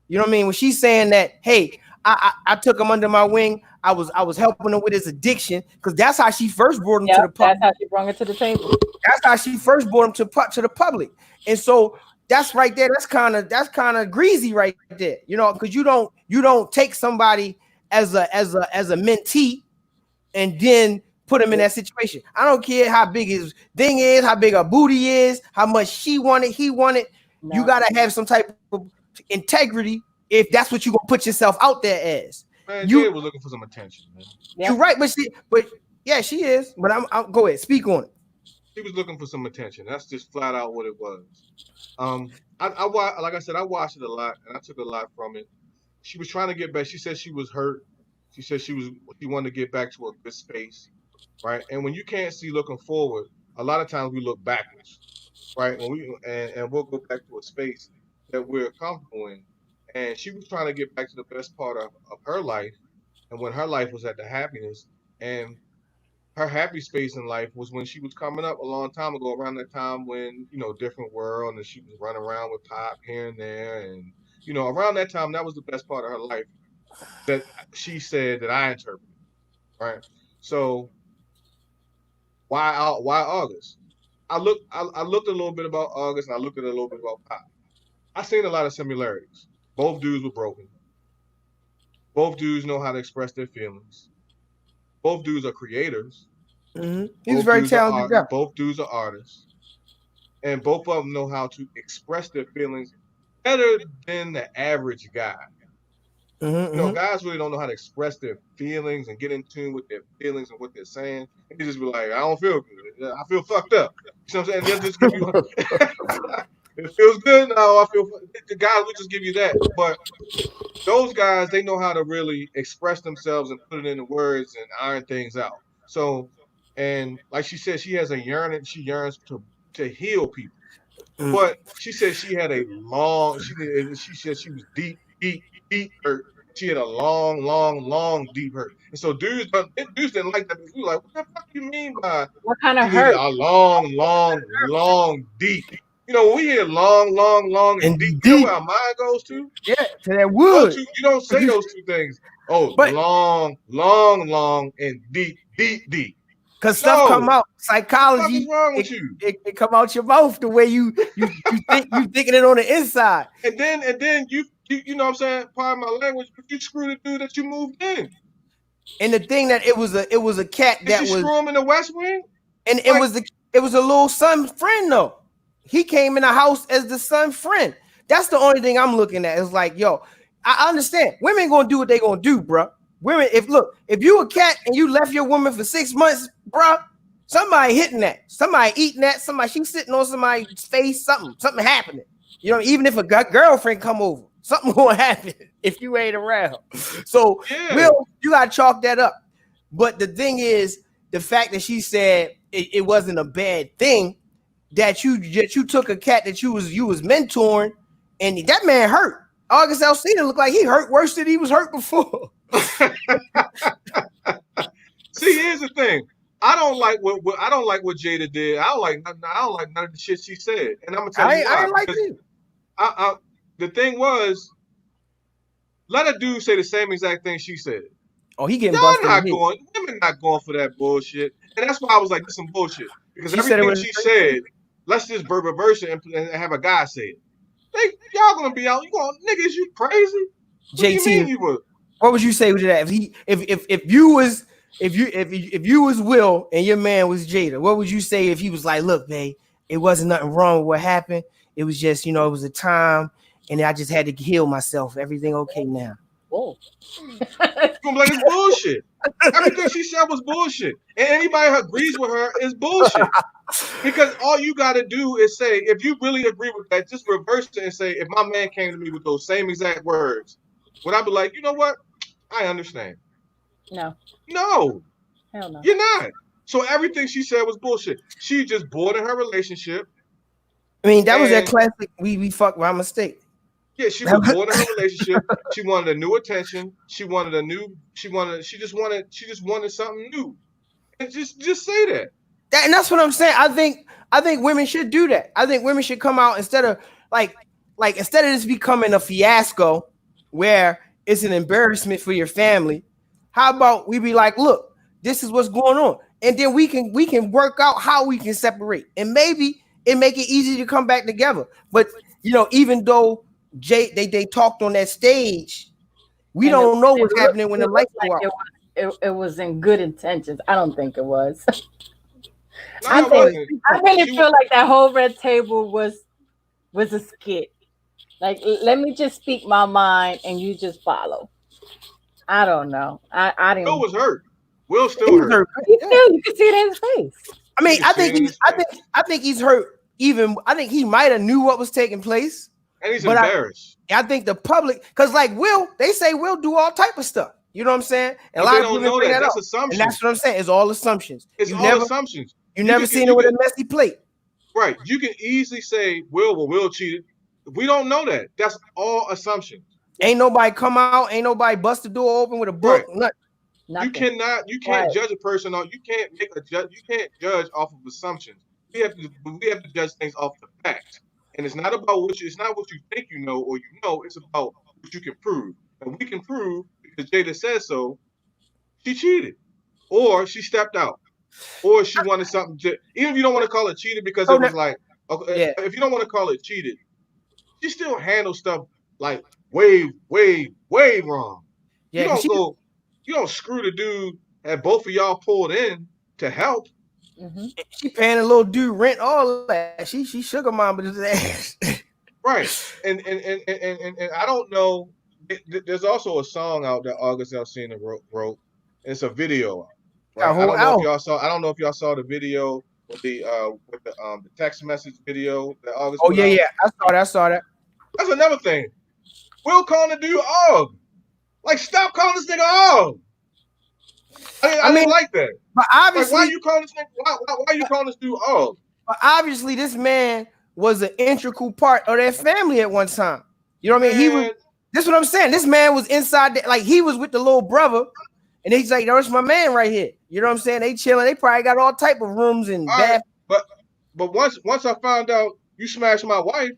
You know what I mean? When she's saying that, hey, I took him under my wing. I was helping him with his addiction because that's how she first brought him to Yep. the That's public. how she brought it to the table. That's how she first brought him to the public. And so that's right there. That's kind of greasy right there. You know, because you don't take somebody as a mentee and then put him in that situation. I don't care how big his thing is, how big a booty is, how much she wanted, he wanted. You No. gotta have some type of integrity if that's what you're gonna put yourself out there as. Man, You Jada was looking for some attention, man. you're Yep. right, but yeah, she is. But I'm go ahead, speak on it. She was looking for some attention. That's just flat out what it was. Like I said, I watched it a lot, and I took a lot from it. She was trying to get back. She said she was hurt. She said she wanted to get back to a good space, right? And when you can't see looking forward, a lot of times we look backwards, right? And we'll go back to a space that we're comfortable in. And she was trying to get back to the best part of her life, and when her life was at the happiness, and her happy space in life was when she was coming up a long time ago, around that time when, different world, and she was running around with Pop here and there, and around that time, that was the best part of her life that she said that I interpreted, right? So why August? I looked a little bit about August, and I looked at a little bit about Pop. I seen a lot of similarities. Both dudes were broken. Both dudes know how to express their feelings. Both dudes are creators. He's very talented guy. Both dudes are artists, and both of them know how to express their feelings better than the average guy. Guys really don't know how to express their feelings and get in tune with their feelings and what they're saying. And they just be like, I don't feel good. I feel fucked up. You know what I'm saying? They'll just give you, it feels good. No, I feel, the guys will just give you that. But those guys, they know how to really express themselves and put it into words and iron things out. So, and like she said, she has a yearning. She yearns to heal people. But she said she had a long. She said she was deep, deep, deep hurt. She had a long, long, long, deep hurt. And so dudes didn't like that. We were like, what the fuck do you mean by What kind she of needed hurt? a long, long, long, deep? When we hear long, long, long, and deep, you know deep, where our mind goes to? yeah, to that wood. You don't say those two things. Oh, But long, long, long, and deep, deep, deep. because stuff come out, What is psychology, wrong with you? it come out your mouth the way you thinking it on the inside. And then you know what I'm saying? Pardon my language, but you screwed the dude that you moved in. And the thing that it was a cat Did that you was, screw him in the West Wing? and it was a little son friend though. He came in the house as the son friend. That's the only thing I'm looking at. It's like, yo, I understand women gonna do what they gonna do, bro. Women, if you a cat and you left your woman for 6 months, bro, somebody hitting that, somebody eating that, she's sitting on somebody's face, something happening. Even if a girlfriend come over, something gonna happen if you ain't around. So Yeah. you gotta chalk that up. But the thing is, the fact that she said it wasn't a bad thing that you took a cat that you was mentoring, and that man hurt. August Alsina looked like he hurt worse than he was hurt before. See, here's the thing. I don't like what Jada did. I don't like none of the shit she said, and I'm gonna tell you why. I ain't like you. The thing was, let a dude say the same exact thing she said. Oh, he getting Y'all busted. women not going for that bullshit, and that's why I was like, this is some bullshit because everything she said, let's just reverse it and have a guy say it. Y'all gonna be out? Niggas? You crazy? What JT, do you mean you would? What would you say with that? If you was Will and your man was Jada, what would you say if he was like, look, babe, it wasn't nothing wrong with what happened. It was just, it was a time, and I just had to heal myself. Everything okay now? Whoa. You're gonna be like, it's bullshit. Everything she said was bullshit. And anybody who agrees with her is bullshit. Because all you gotta do is say, if you really agree with that, just reverse it and say, if my man came to me with those same exact words, would I be like, you know what? I understand. No. No. Hell no. You're not. So everything she said was bullshit. She just bored in her relationship. I mean, that was that classic we fucked by mistake. Yeah, she was bored in her relationship. She wanted a new attention. She just wanted something new. And just say that. And that's what I'm saying. I think women should do that. I think women should come out instead of instead of this becoming a fiasco where it's an embarrassment for your family. How about we be like, look, this is what's going on, and then we can work out how we can separate, and maybe it make it easy to come back together. But even though they talked on that stage, we don't know what's happening when the lights go out. It was in good intentions. I don't think it was. No, I really feel like that whole red table was a skit. Like, let me just speak my mind and you just follow. I don't know. I didn't. Will was hurt. Will still hurt. You can see it in his face. I mean, I think he's hurt. I think he might have knew what was taking place. And he's embarrassed. I think the public, because Will, they say Will do all type of stuff. You know what I'm saying? And a lot of people don't know that. That's assumptions. And that's what I'm saying. It's all assumptions. It's all assumptions. You never seen it with a messy plate. Right. You can easily say Will cheated. We don't know that. That's all assumptions. Ain't nobody come out. Ain't nobody bust the door open with a book. Right. You can't judge a person on. You can't judge off of assumptions. We have to judge things off the facts. And it's not about it's not what you think you know or it's about what you can prove. And we can prove, because Jada says so, she cheated. Or she stepped out. Or she wanted something. Even if you don't want to call it cheated, because it was like, okay, if you don't want to call it cheated, she still handles stuff like way, way, way wrong. Yeah, you don't screw the dude that both of y'all pulled in to help. Mm-hmm. She paying a little dude rent, all that. She sugar mama his ass. Right. And I don't know. There's also a song out that August Alsina wrote. It's a video. Right? I don't know if y'all saw the video with the text message video that August. Oh yeah. I saw that. That's another thing. Will calling the dude Og. Like, stop calling this nigga Og. I mean, like that. But obviously, why are you calling this nigga? Why are you calling this dude Og? But obviously, this man was an integral part of their family at one time. You know what I mean? This is what I'm saying. This man was inside, he was with the little brother, and he's like, "That's my man right here." You know what I'm saying? They chilling. They probably got all type of rooms and bath. Right. But once I found out you smashed my wife,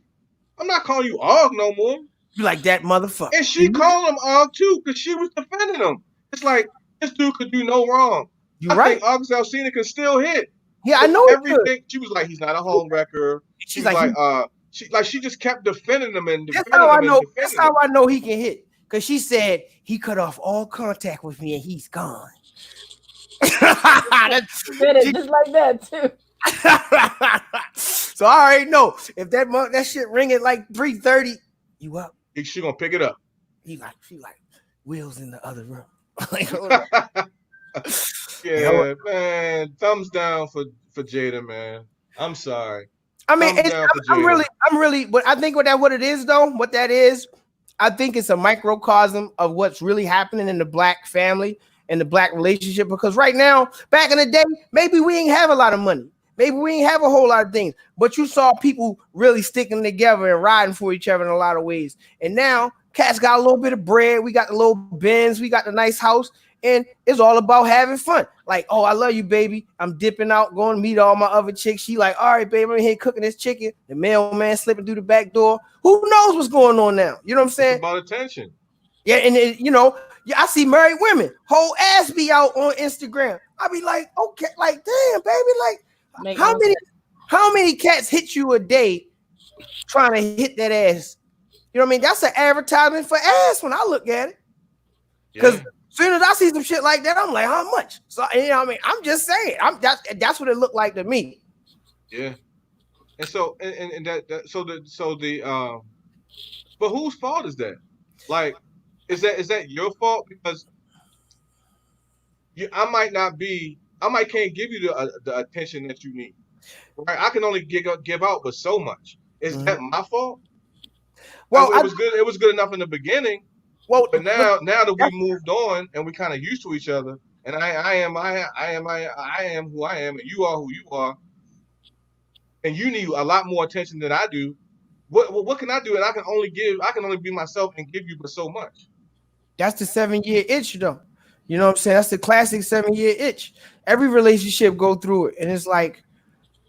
I'm not calling you Og no more. You like that motherfucker? And she called him Og too, because she was defending him. It's like, this dude could do no wrong. I think August Alsina can still hit. Yeah, I know everything. She was like, he's not a home wrecker. She's like, she just kept defending him and defending him. That's how I know he can hit. Because she said he cut off all contact with me and he's gone. Just like that too. So I already know if that shit ring at like 3:30, you up? She gonna pick it up. She like Will's in the other room. Yeah, man. Thumbs down for Jada, man. I'm sorry. I mean, I'm really, but I think what it is though, what that is, I think it's a microcosm of what's really happening in the black family. in the black relationship, because right now, back in the day, maybe we ain't have a lot of money. Maybe we ain't have a whole lot of things, but you saw people really sticking together and riding for each other in a lot of ways. And now cats got a little bit of bread. We got the little Benz. We got the nice house. And it's all about having fun. Like, oh, I love you, baby. I'm dipping out, going to meet all my other chicks. She like, all right, baby, I'm here cooking this chicken. The mailman slipping through the back door. Who knows what's going on now? You know what I'm saying? It's about attention. Yeah, and yeah, I see married women, whole ass be out on Instagram. I be like, okay, like, damn, baby, like, how many cats hit you a day trying to hit that ass? You know what I mean? That's an advertisement for ass when I look at it. Because soon as I see some shit like that, I'm like, how much? So you know what I mean? I'm just saying. That's what it looked like to me. Yeah. And so but whose fault is that? Like, is that your fault? Because I might can't give you the attention that you need. Right? I can only give out but so much. Is that my fault? Well, it was good enough in the beginning. Well, but now that we moved on and we kind of used to each other, and I am who I am, and you are who you are, and you need a lot more attention than I do. What can I do? And I can only be myself and give you but so much. That's the 7-year itch, though. You know what I'm saying? That's the classic 7-year itch. Every relationship go through it, and it's like,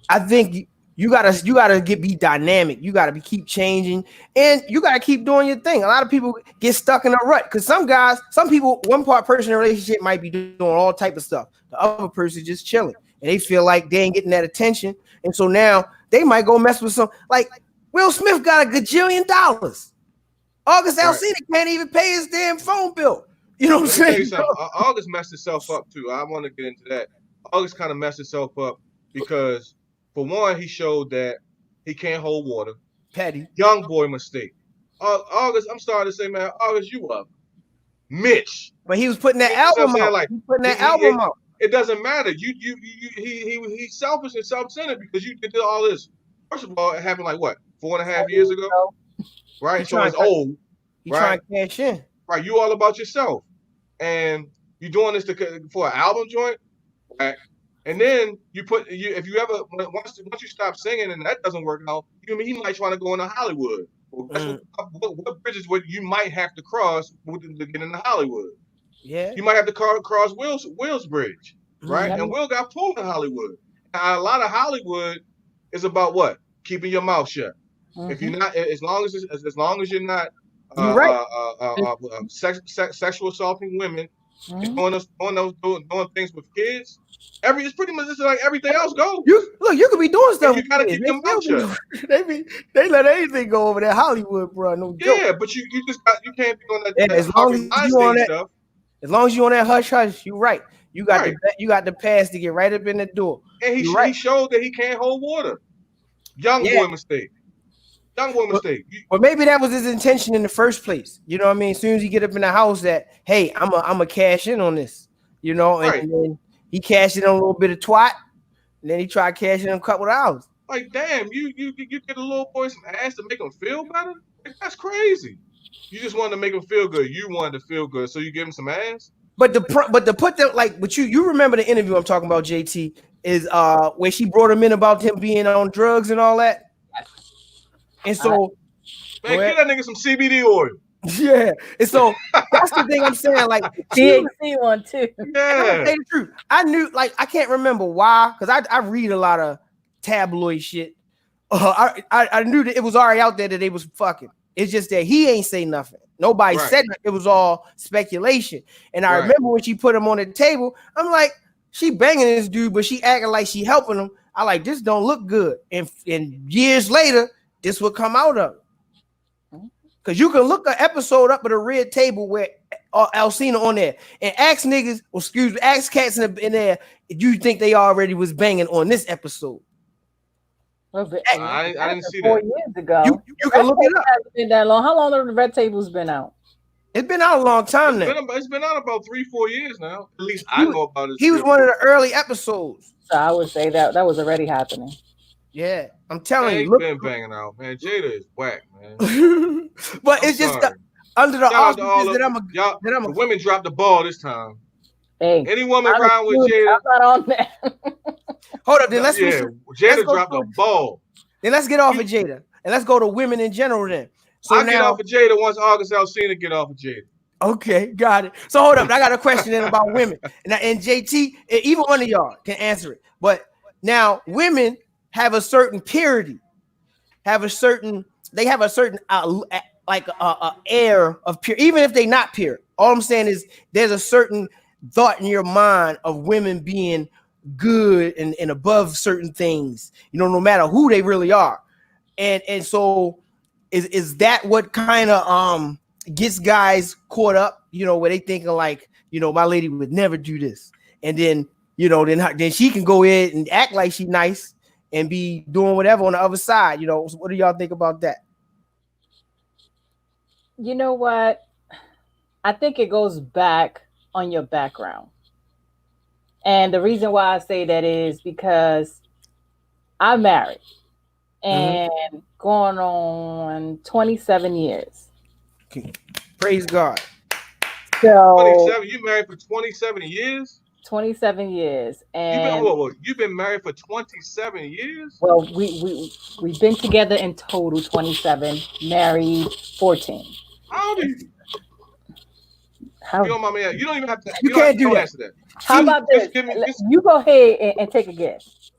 I think you gotta be dynamic. You gotta keep changing, and you gotta keep doing your thing. A lot of people get stuck in a rut because some people, one part person in a relationship might be doing all type of stuff. The other person just chilling, and they feel like they ain't getting that attention, and so now they might go mess with some. Like Will Smith got $1 gajillion. August Alsina can't even pay his damn phone bill. You know what I'm saying? August messed itself up too. I want to get into that. August kind of messed itself up because, for one, he showed that he can't hold water. Petty. Young boy mistake. August, I'm sorry to say, man, August, you up. Mitch. But he was putting that album out. Like, album out. It doesn't matter. He's selfish and self-centered because you did all this. First of all, it happened like what, 4.5 years ago? Right? So it's old. He's trying to cash in. Right. You all about yourself. And you're doing this for an album joint. Right? And then if you ever once you stop singing and that doesn't work out, he might try to go into Hollywood. What bridges would you might have to cross to get into Hollywood? Yeah, you might have to cross Will's bridge, right? And Will got pulled in Hollywood. Now, a lot of Hollywood is about what? Keeping your mouth shut. If you're not, as long as you're not sexual assaulting women, and doing things with kids. It's pretty much just like everything else goes. You could be doing stuff. You gotta keep your mouth shut. They let anything go over there, Hollywood, bro. No joke. Yeah, but you can't be on that. Yeah, as long as you on that stuff. As long as you on that hush hush, you right. You got the pass to get right up in the door. And he showed that he can't hold water. Young boy mistake. But maybe that was his intention in the first place. You know what I mean? As soon as he get up in the house, that hey, I'm a cash in on this. You know, and then he cashed in on a little bit of twat, and then he tried cashing in a couple of hours. Like, damn, you get a little boy some ass to make him feel better? Like, that's crazy. You just wanted to make him feel good. You wanted to feel good, so you give him some ass. But you remember the interview I'm talking about, JT, is where she brought him in about him being on drugs and all that. And so, man, get that nigga some CBD oil. Yeah, and so that's the thing I'm saying. Like THC one too. Yeah, say the truth. I knew, like, I can't remember why, because I read a lot of tabloid shit. I knew that it was already out there that they was fucking. It's just that he ain't say nothing. Nobody said it. It was all speculation. And I remember when she put him on the table, I'm like, she banging this dude, but she acting like she helping him. I like, this don't look good. And years later, this would come out of it. Because you can look an episode up at a red table where Alcina on there and ask niggas, ask cats in there, you think they already was banging on this episode. I didn't see 4 that. years ago. You can look it up. Hasn't been that long. How long have the red tables been out? It's been out a long time now. It's been out about 3-4 years now. At least I know about it. He was one of the early episodes. So I would say that was already happening. Yeah, I'm telling you. He's been banging out, man. Jada is whack, man. But it's just under the auspices that I'm the women dropped the ball this time. Hey, Any woman I'm riding with Jada, not on that. Hold up, then let's switch. yeah, Let's Jada go dropped to, the ball. then let's get off of You, Jada and let's go to women in general. Then, so I get off now, of Jada once August Alsina get off of Jada. okay, got it. So hold up, I got a question then about women, and JT, even one of y'all can answer it. But now, women have a certain purity, they have a certain like air of pure, even if they not pure. All I'm saying is there's a certain thought in your mind of women being good and above certain things, no matter who they really are. And so is that what kind of gets guys caught up, where they thinking like, my lady would never do this. And then, then she can go ahead and act like she nice and be doing whatever on the other side. So what do y'all think about that? You know what? I think it goes back on your background. And the reason why I say that is because I'm married and going on 27 years. Okay. Praise God. So 27. You married for 27 years? 27 years. You've been And you've been married for 27 years? well, we've been together in total 27, married 14. How old are you? How You don't mind me asking. You don't even have to. You You don't have can't to. do Don't that. answer that. how See, about this? Just give me. Just You go ahead and take a guess.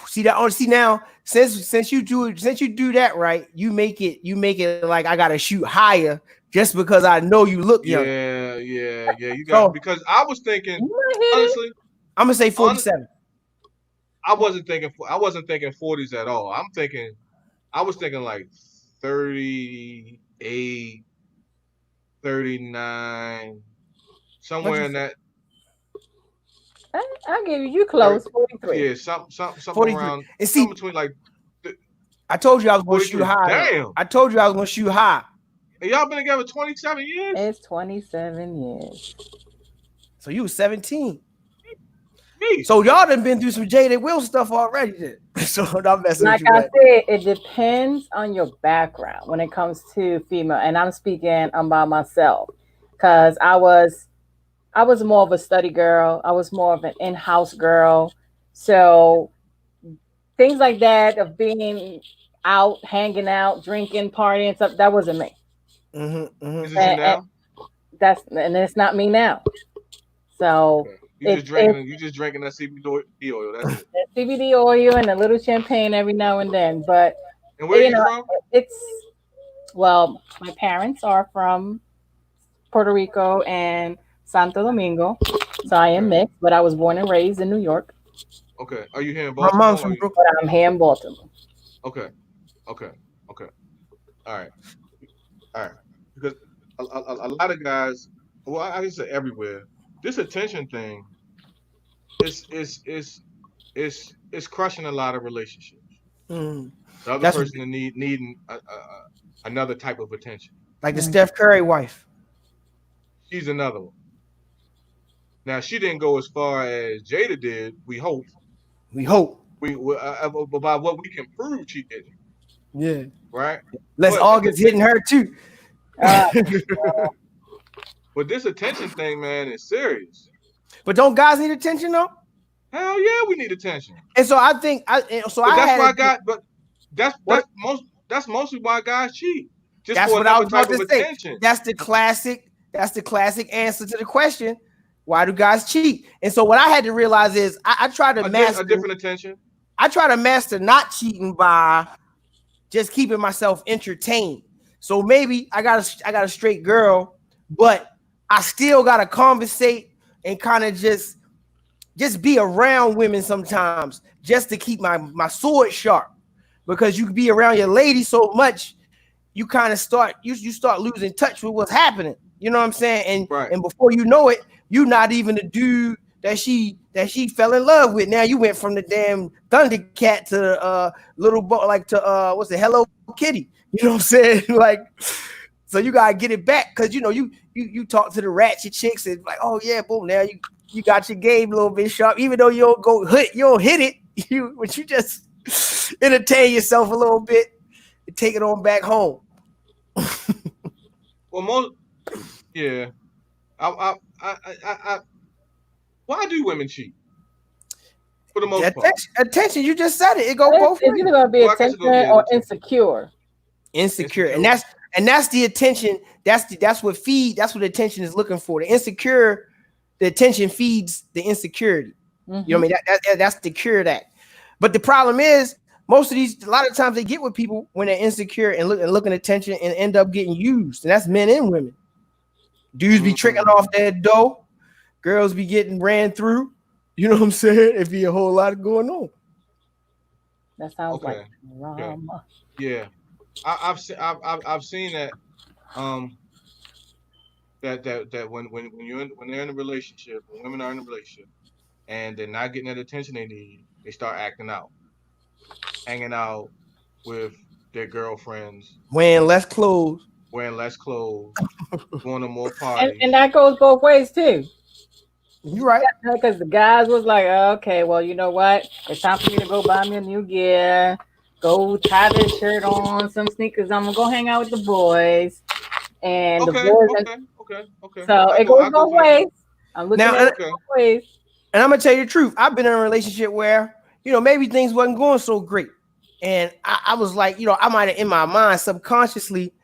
see now, since you do that right, you make it like I gotta shoot higher just because I know you look young. yeah, yeah, yeah. You got So because I was thinking You might hit it. honestly. I'm gonna say On 47. I wasn't thinking. I wasn't thinking 40s at all. I was thinking like 38, 39, What somewhere you in say? that. I give you Thir close 43. Yeah, something 43. around And something see, between like I told you I was gonna shoot 43. high. Damn. I told you I was gonna shoot high. And y'all been together 27 years? It's 27 years. So you was 17. Me. So y'all done been through some Jaded Will stuff already then. So I'm messing with Like you, I man. said, it depends on your background when it comes to female. And I'm speaking about myself because I was more of a study girl. I was more of an in-house girl. So things like that of being out, hanging out, drinking, partying, stuff, that wasn't me. Is it you And now? and it's not me now. So Okay. it's You just drinking that CBD oil. That's it. CBD oil and a little champagne every now and then. But And where are you you know, from? it's well, my parents are from Puerto Rico and Santo Domingo, so I am Okay. mixed. But I was born and raised in New York, Okay. Are you here in My mom's Baltimore? Or from are you Brooklyn. but I'm here in Baltimore. okay? Okay. Okay. All right. All right. Because a lot of guys, well, I can say everywhere, this attention thing is crushing a lot of relationships. Mm. The other That's person needing another type of attention. like the Mm. Steph Curry wife. She's another one. Now she didn't go as far as Jada did. We hope We hope. by what we can prove she didn't, Yeah. right? Les But this August hitting attention, her too. Uh, but this attention thing, man, is serious. But don't guys need attention though? Hell yeah, we need attention. And so I think I But that's had why a God. But what that's mostly why guys cheat, just that's for what I another was about type to of say. attention. That's the classic answer to the question. Why do guys cheat? And so what I had to realize is I try to A master different attention. not cheating by just keeping myself entertained. So maybe I got a straight girl, but I still gotta conversate and kind of just be around women sometimes just to keep my sword sharp. Because you be around your lady so much, you kind of start you start losing touch with what's happening. You know what I'm saying? Right. And before you know it, you're not even the dude that she fell in love with. Now you went from the damn Thundercat to little boy, like to what's it, Hello Kitty. You know what I'm saying? Like, so you gotta get it back because you talk to the ratchet chicks and like, oh yeah, boom, now you got your game a little bit sharp, even though you don't hit it, but you just entertain yourself a little bit and take it on back home. Well, most yeah. I Why do women cheat? For the most part. Attention, you just said it. It go both It's ways. either going to be Well, I guess it attention go, yeah, or attention. insecure. Insecure, and that's the attention. That's what attention is looking for. The attention feeds the insecurity. Mm-hmm. You know what I mean? That's the cure that. But the problem is, most of these, a lot of times they get with people when they're insecure and looking attention and end up getting used, and that's men and women. Dudes be tricking off that dough, girls be getting ran through. You know what I'm saying? It be a whole lot going on. That sounds like drama. Yeah, I've seen that. That when they're in a relationship, when women are in a relationship, and they're not getting that attention they need, they start acting out, hanging out with their girlfriends, wearing less clothes, going to more parties, and that goes both ways too. You're right, because the guys was like, okay, well, you know what? It's time for me to go buy me a new gear, go tie this shirt on, some sneakers. I'm gonna go hang out with the boys, and the boys. Okay. So it goes both ways. I'm looking at it both ways. And I'm gonna tell you the truth. I've been in a relationship where, maybe things wasn't going so great, and I was like, I might have in my mind subconsciously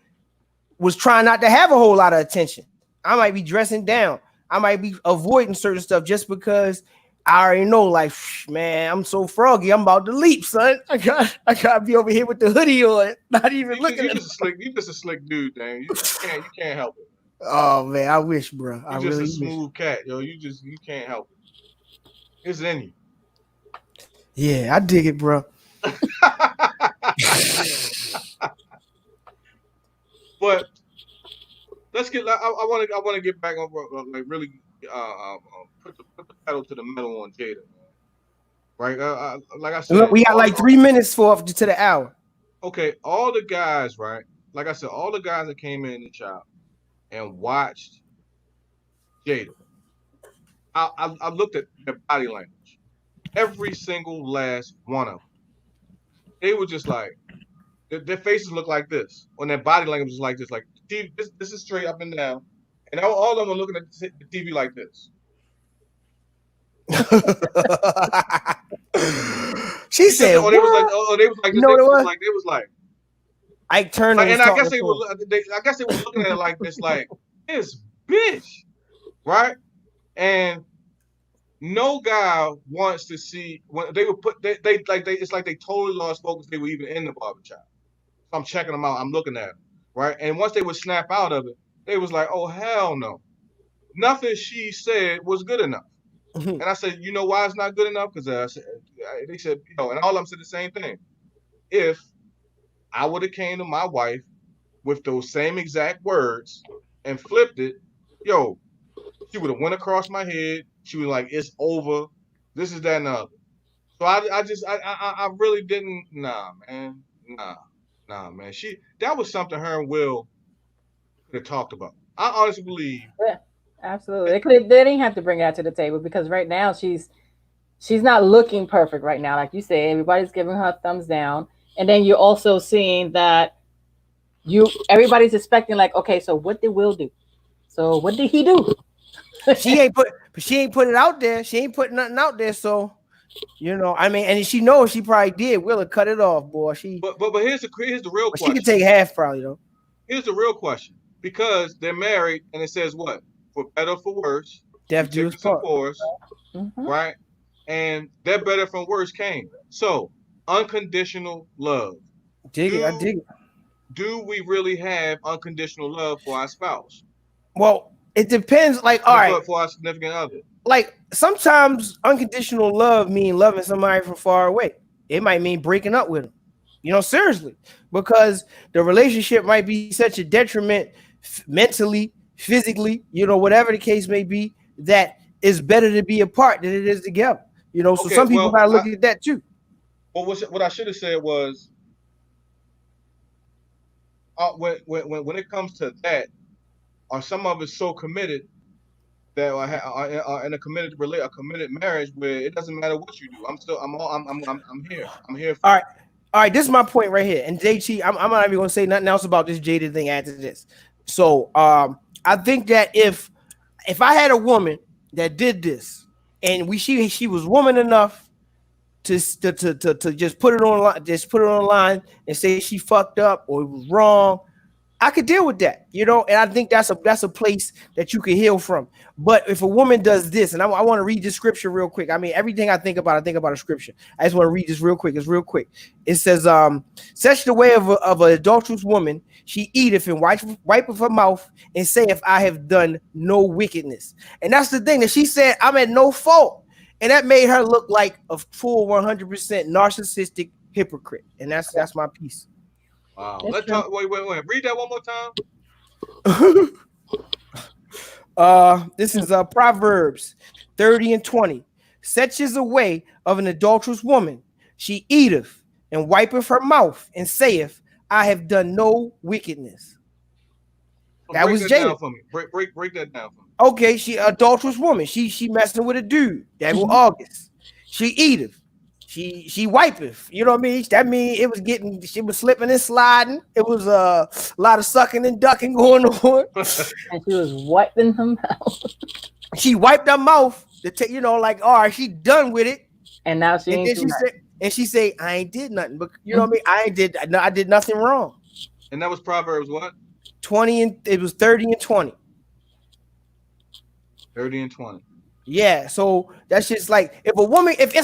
was trying not to have a whole lot of attention. I might be dressing down. I might be avoiding certain stuff just because I already know, like, man, I'm so froggy. I'm about to leap, son. I gotta be over here with the hoodie on, not even looking. You just a slick dude, dang. You can't help it. Oh man, I wish, bro. You're just a smooth cat, yo. You can't help it. It's in you. Yeah, I dig it, bro. But let's get. I want to get back on like really put the pedal to the metal on Jada, right? Like I said, we got like 3 minutes to the hour. Okay, all the guys, right? Like I said, all the guys that came in the shop and watched Jada. I looked at their body language. Every single last one of them. They were just like, their faces look like this. When their body language is like this. Like, this is straight up and down. And all of them are looking at the TV like this. She said, "Oh, they was like, they was like, I turned and I guess they were looking at it like this, like this bitch, right? And no guy wants to see when they were it's like they totally lost focus. They were even in the barbershop. So I'm checking them out. I'm looking at them, right? And once they would snap out of it, they was like, oh hell no, nothing she said was good enough. And I said, you know why it's not good enough? Because they said, and all of them said the same thing. If I would have came to my wife with those same exact words and flipped it, she would have went across my head. She was like, it's over. This is that and the other. So I really didn't. Nah, man. That was something her and Will could have talked about. I honestly believe. Yeah, absolutely. They didn't have to bring that to the table because right now she's not looking perfect right now. Like you said, everybody's giving her a thumbs down. And then you're also seeing that everybody's expecting like, okay, so what did Will do? So what did he do? She ain't put it out there. She ain't putting nothing out there. So, I mean, and she knows she probably did. Will have cut it off, boy. But here's the real question. She could take half probably though. Here's the real question. Because they're married and it says what? For better or for worse. Death do us part. Right? And that better from worse came. So unconditional love. I dig it. Do we really have unconditional love for our spouse? Well, it depends. Like, all right, for our significant other. Like sometimes unconditional love mean loving somebody from far away. It might mean breaking up with them. Seriously, because the relationship might be such a detriment mentally, physically, whatever the case may be, that it's better to be apart than it is together. So some people gotta look at that too. Well, what I should have said was, when it comes to that, are some of us so committed that are in a committed marriage where it doesn't matter what you do. I'm here. I'm here. All right. This is my point right here. And JT, I'm not even gonna say nothing else about this Jada thing after this. So I think that if I had a woman that did this and she was woman enough to just put it online and say she fucked up or it was wrong, I could deal with that, and I think that's a place that you can heal from. But if a woman does this, and I want to read this scripture real quick. I mean, everything I think about a scripture. I just want to read this real quick. It's real quick. It says, such the way of an adulterous woman, she eateth and wipeth her mouth and saith, I have done no wickedness. And that's the thing that she said, I'm at no fault. And that made her look like a full 100% narcissistic hypocrite. And that's my piece. Wow. Let's talk. Wait. Read that one more time. This is Proverbs 30 and 20. Such is the way of an adulterous woman. She eateth and wipeth her mouth and saith, I have done no wickedness. That was Jada. Break that down for me. Okay, she adulterous woman. She messing with a dude. That was August. She eateth. She wipeth. You know what I mean? That mean she was slipping and sliding. It was a lot of sucking and ducking going on. And she was wiping her mouth. She wiped her mouth to take, like, all right, she done with it. And now she ain't she say, I ain't did nothing. But you know what I mean? I did nothing wrong. And that was Proverbs what? 20 and it was 30 and 20. 30 and 20. Yeah, so that's just like if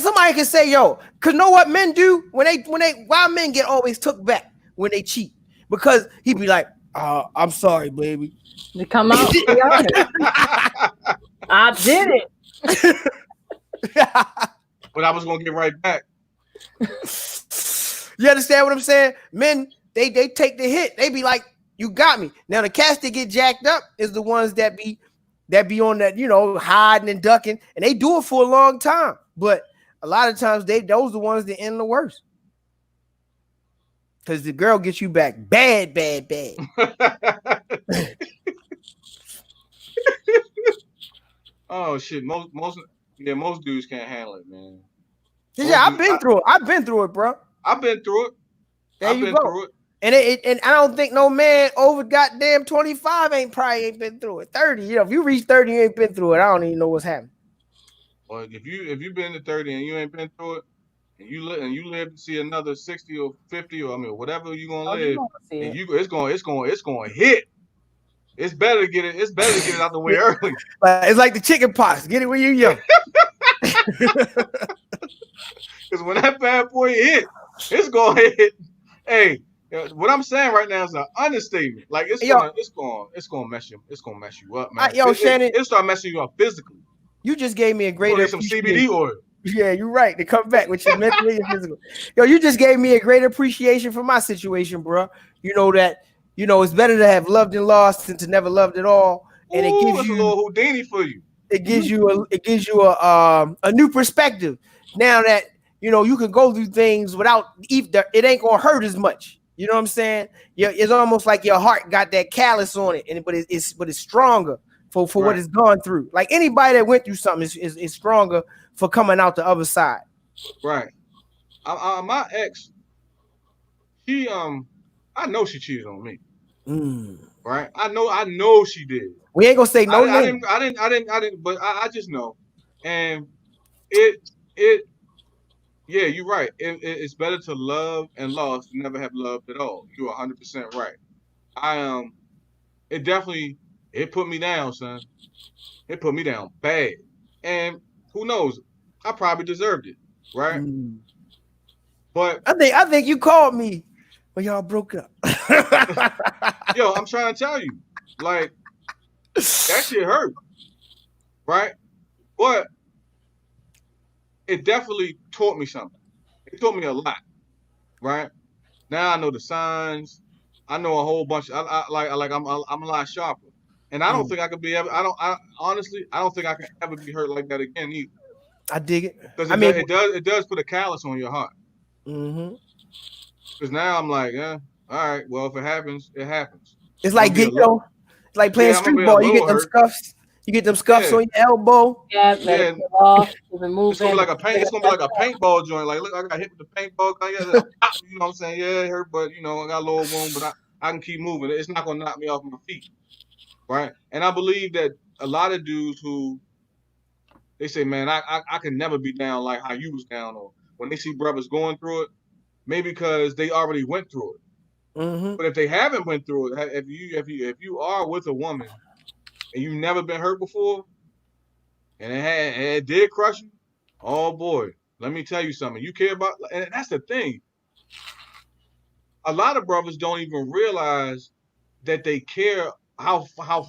somebody can say, yo, cause know what men do why men get always took back when they cheat, because he'd be like, I'm sorry, baby. To come out, I did it. But I was gonna get right back. You understand what I'm saying? Men, they take the hit. They be like, you got me. Now the cats that get jacked up is the ones that be on that, hiding and ducking, and they do it for a long time. But a lot of times those are the ones that end the worst. Because the girl gets you back bad. Oh shit. Most dudes can't handle it, man. Yeah, I've been through it, bro. I've been through it. There you go. And I don't think no man over goddamn 25 ain't been through it. 30, if you reach 30, you ain't been through it. I don't even know what's happening. Well, if you've been to 30 and you ain't been through it, and you live to see another 60 or 50 or whatever you're gonna live, and it's gonna hit. It's better to get it out the way early. It's like the chicken pox. Get it when you're young. Because when that bad boy hit, it's gonna hit. Hey, what I'm saying right now is an understatement. Like it's gonna mess you up, man. Shannon, it'll start messing you up physically. You just gave me a great some CBD oil. Yeah, you're right. To come back with your mentally and physical. You just gave me a great appreciation for my situation, bro. You know that it's better to have loved and lost than to never loved at all. And it gives you a little Houdini for you. It gives you a new perspective. Now that you can go through things without it ain't gonna hurt as much. You know what I'm saying? Yeah, it's almost like your heart got that callus on it, but it's stronger for right. What it's gone through. Like anybody that went through something is stronger for coming out the other side. Right. My ex, she I know she cheated on me. Right. I know she did. We ain't gonna say no name. I didn't. But I just know, and yeah, you're right. It's better to love and lost than never have loved at all. You're 100% right. It put me down, son. It put me down bad. And who knows? I probably deserved it, right? But I think you called me when y'all broke up. Yo, I'm trying to tell you, like that shit hurt, right? But it definitely taught me something. It taught me a lot, right? Now I know the signs. I know a whole bunch. I'm a lot sharper, and I don't think I could be ever. Honestly, I don't think I can ever be hurt like that again either. I dig it. Because it does put a callus on your heart. Mm-hmm. Because now I'm like, all right. Well, if it happens, it happens. It's like it's like playing street ball. You get them scuffs. You get them scuffs on your elbow. Yeah. It's gonna be like a paintball joint. Like, look, I got hit with the paintball. You know what I'm saying? Yeah, it hurt, but I got a little wound, but I can keep moving. It's not gonna knock me off my feet, right? And I believe that a lot of dudes who they say, man, I can never be down like how you was down. Or when they see brothers going through it, maybe because they already went through it. Mm-hmm. But if they haven't went through it, if you are with a woman and you've never been hurt before, and it did crush you, oh boy, let me tell you something. You care about, and that's the thing. A lot of brothers don't even realize that they care how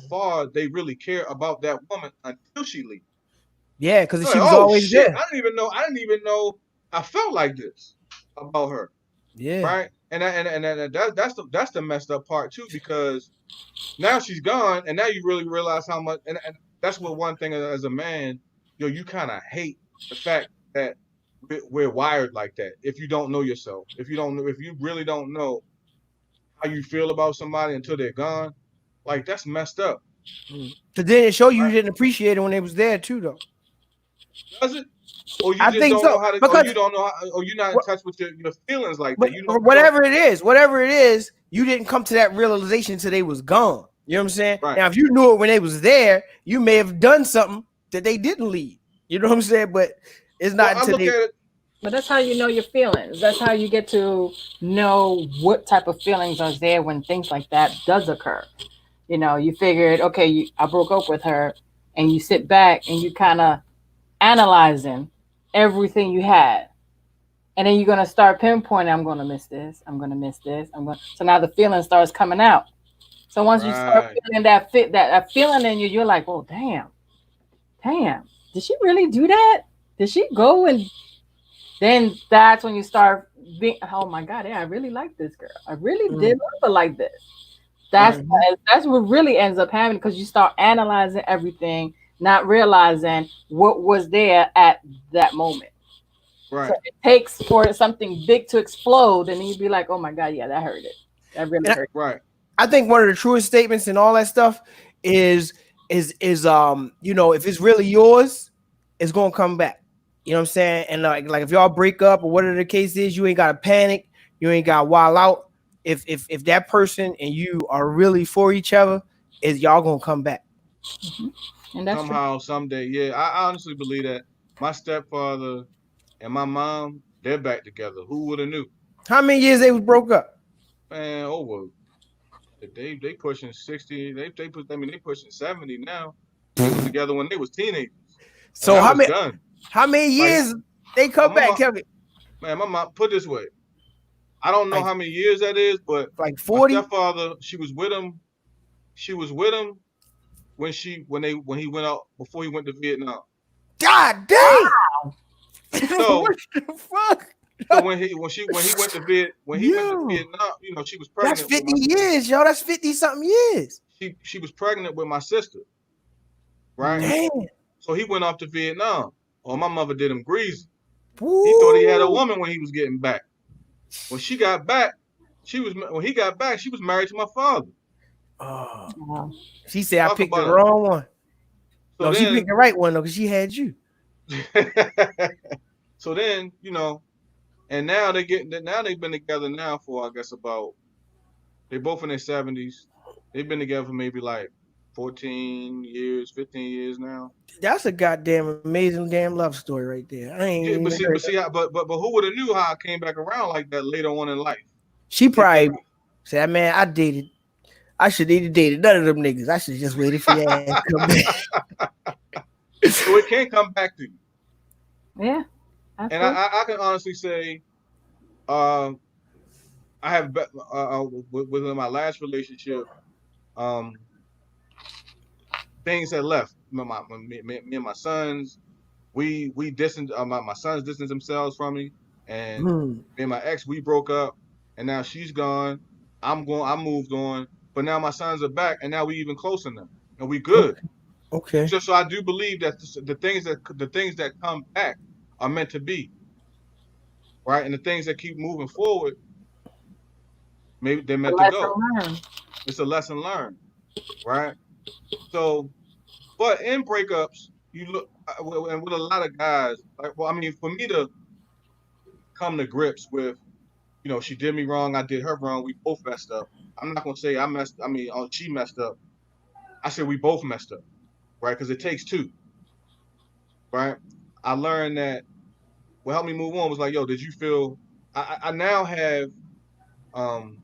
far they really care about that woman until she leaves. Yeah, because They're she like, was oh always shit, there. I didn't even know I felt like this about her, Yeah. right? That's the messed up part too, because now she's gone, and now you really realize how much. And that's what one thing as a man, you kind of hate the fact that we're wired like that. If you don't know yourself, if you really don't know how you feel about somebody until they're gone, like that's messed up. Because then it showed you Right? didn't appreciate it when they was there too, though. Does it? Or you I just think don't so know how to, or you because don't know, or you're not in touch with your feelings like that. whatever it is, you didn't come to that realization until they was gone. You know what I'm saying? Right. Now, if you knew it when they was there, you may have done something that they didn't leave. You know what I'm saying? But it's Well, not I until look they. at it. But that's how you know your feelings. That's how you get to know what type of feelings are there when things like that does occur. You figured, okay, I broke up with her, and you sit back and you kind of analyzing everything you had, and then you're gonna start pinpointing. I'm gonna miss this. I'm gonna miss this. So now the feeling starts coming out. So once you start Right. feeling that feeling in you, you're like, oh damn, did she really do that? Did she go and then that's when you start being, oh my God, yeah, I really like this girl. I really did love her like this. That's Right. that's what really ends up happening because you start analyzing everything, not realizing what was there at that moment. So Right. it takes for something big to explode, and then you'd be like, "Oh my God, yeah, that hurt it. That really And hurt." Right. I think one of the truest statements and all that stuff is if it's really yours, it's gonna come back. You know what I'm saying? And like if y'all break up or whatever the case is, you ain't gotta panic. You ain't gotta wild out. If that person and you are really for each other, is y'all gonna come back. And that's true. Somehow, someday, yeah. I honestly believe that my stepfather and my mom, they're back together. Who would have knew? How many years they was broke up? Man, over. They pushing 60. They pushing 70 now. They was together when they was teenagers, and So I was done. how many Like years they my come back, mama, Kevin? man, my mom. Put it this way, I don't know Like how many years that is, but like my 40? stepfather, she was with him. She was with him when he went out before he went to Vietnam. God Wow. dang! So What the fuck? so when he went to Yo, Vietnam, she was that's pregnant with 50 years, yo. That's 50 something years. she was pregnant with my sister, right? Mm. Damn. So he went off to Vietnam. Oh, my mother did him greasy. He thought he had a Woo. woman when he was getting back. When she got back, when he got back, she was married to my father. Oh, Wow. she said I Talk picked the about it. wrong one. So No, she picked then, the right one though, because she had you. so then, and now they've been together now for I guess about they both in their 70s. They've been together for maybe like 14 years, 15 years now. That's a goddamn amazing damn love story right there. I ain't Yeah, even heard that. but who would have knew how I came back around like that later on in life? She They came probably said, man, I should have dated none of them niggas. I should just waited for your ass to come back. So it can't come back to you. Yeah, And absolutely. I can honestly say, uh, I have within my last relationship, um, things had left. Me and my sons, we distanced. My sons distanced themselves from me, and Hmm. me and my ex we broke up, and now she's gone. I moved on, but now my sons are back, and now we even closer now, and we good. Okay. Okay. So I do believe that the things that come back are meant to be, right, and the things that keep moving forward, maybe they're The meant to lesson go. learned. It's a lesson learned, right? So, but in breakups, you look, and with a lot of guys, like, well, I mean, for me to come to grips with, she did me wrong, I did her wrong, we both messed up. I'm not gonna say she messed up. I said we both messed up, right? Because it takes two. right? I learned that what helped me move on was like, yo, did you feel? I now have um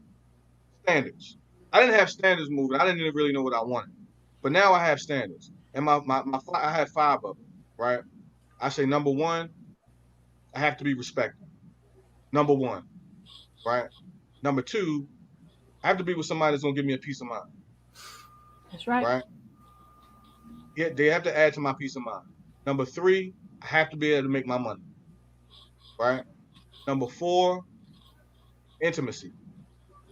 standards. I didn't have standards moving. I didn't even really know what I wanted, but now I have standards, and I had five of them, right? I say number one, I have to be respected. Number one, right? Number two, I have to be with somebody that's gonna give me a peace of mind, That's right. right? Yeah, they have to add to my peace of mind. Number three, I have to be able to make my money, right? Number four, intimacy.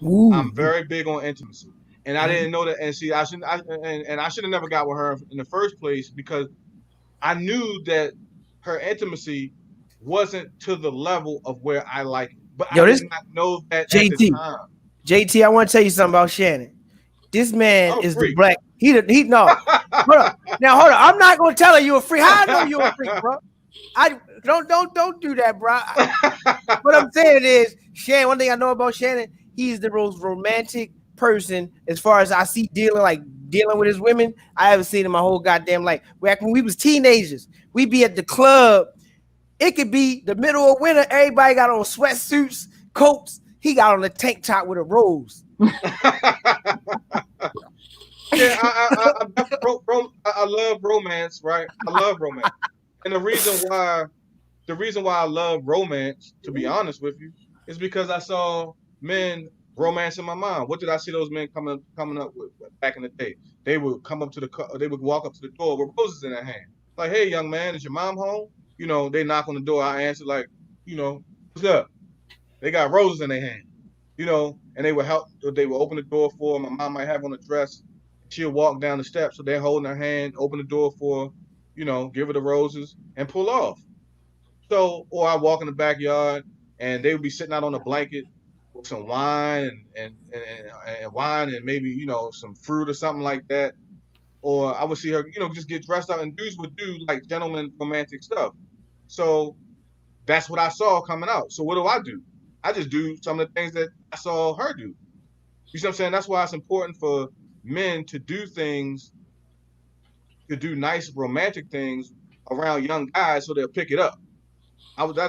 Ooh. I'm very big on intimacy, and I didn't know that. And see, I shouldn't. And I should have never got with her in the first place because I knew that her intimacy wasn't to the level of where I like it, but I Yo, did this not know that at the JT. time. JT, I want to tell you something about Shannon. This man I'm a is the freak. black. He no. Hold up. Now hold up. I'm not gonna tell her you a freak. How I know you a freak, bro? I don't do that, bro. What I'm saying is, Shannon. One thing I know about Shannon, he's the most romantic person as far as I see dealing with his women. I haven't seen in my whole goddamn life. Back when we was teenagers, we be at the club. It could be the middle of winter. Everybody got on sweatsuits, coats. He got on a tank top with a rose. Yeah, I love romance, right? I love romance, and the reason why I love romance, to be honest with you, is because I saw men romancing my mom. What did I see those men coming up with back in the day? They would come up to they would walk up to the door with roses in their hand, like, "Hey, young man, is your mom home?" They knock on the door. I answer like, "What's up?" They got roses in their hand, and they would help. They would open the door for her. My mom might have on a dress. She'll walk down the steps, so they're holding her hand, open the door for her, give her the roses and pull off. So, or I walk in the backyard and they would be sitting out on a blanket with some wine and wine and maybe, some fruit or something like that. Or I would see her, just get dressed up and dudes would do like gentleman romantic stuff. So that's what I saw coming out. So what do I do? I just do some of the things that I saw her do. You see what I'm saying? That's why it's important for men to do nice romantic things around young guys so they'll pick it up.